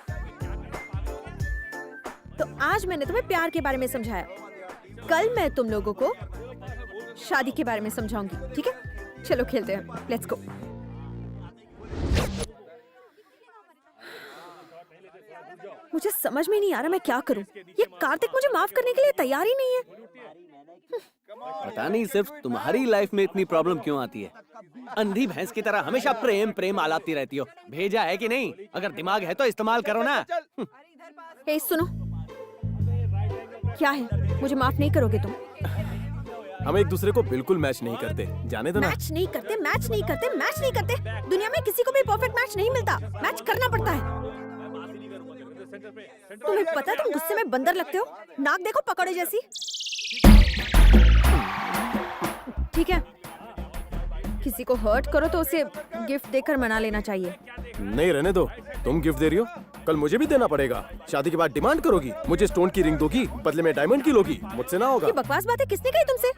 तो आज मैंने तुम्हें प्यार के बारे में समझाया, कल मैं तुम लोगों को शादी के बारे में समझाऊंगी, ठीक है? चलो खेलते हैं, लेट्स गो। मुझे समझ में नहीं आ रहा मैं क्या करूं। ये कार्तिक मुझे माफ करने के लिए तैयार ही नहीं है। पता नहीं सिर्फ तुम्हारी लाइफ में इतनी प्रॉब्लम क्यों आती है। अंधी भैंस की तरह हमेशा प्रेम प्रेम आलाती रहती हो। भेजा है कि नहीं? अगर दिमाग है तो इस्तेमाल करो ना। ए, सुनो, क्या है? मुझे माफ नहीं करोगे तुम? हम एक दूसरे को बिल्कुल मैच नहीं करते, जाने दो ना। मैच नहीं करते, मैच नहीं करते, मैच नहीं करते। दुनिया में किसी को भी परफेक्ट मैच नहीं मिलता, मैच करना पड़ता है। तुम्हें पता है तुम गुस्से में बंदर लगते हो, नाक देखो पकौड़े जैसी। ठीक है, किसी को हर्ट करो तो उसे गिफ्ट देकर मना लेना चाहिए। नहीं, रहने दो। तुम गिफ्ट दे रही हो, कल मुझे भी देना पड़ेगा। शादी के बाद डिमांड करोगी, मुझे स्टोन की रिंग दोगी, बदले में डायमंड की लोगी। मुझसे ना होगा। ये बकवास बातें किसने कही तुमसे?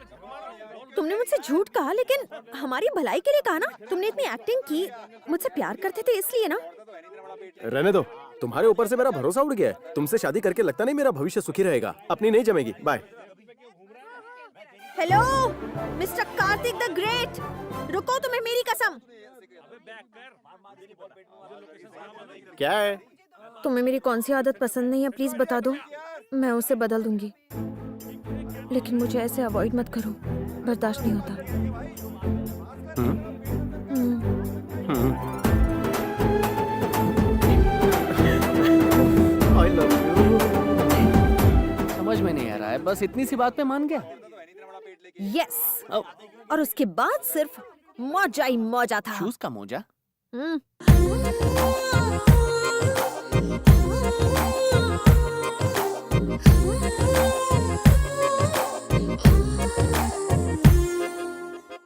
तुमने मुझसे झूठ कहा, लेकिन हमारी भलाई के लिए कहा ना। तुमने इतनी एक्टिंग की, मुझसे प्यार करते थे इसलिए ना। रहने दो, तुम्हारे ऊपर से मेरा भरोसा उड़ गया है। तुमसे शादी करके लगता नहीं मेरा भविष्य सुखी रहेगा। अपनी नहीं जमेगी। Bye. Hello mister Kartik the great, रुको, तुम्हें मेरी कसम। क्या है? तुम्हें मेरी कौन सी आदत पसंद नहीं है, प्लीज बता दो, मैं उसे बदल दूंगी। लेकिन मुझे ऐसे अवॉइड मत करो, बर्दाश्त नहीं होता। I love you। समझ में नहीं आ रहा है, बस इतनी सी बात पे मान गया। यस, और उसके बाद सिर्फ मौजा ही मौजा था। शूज का मोजा?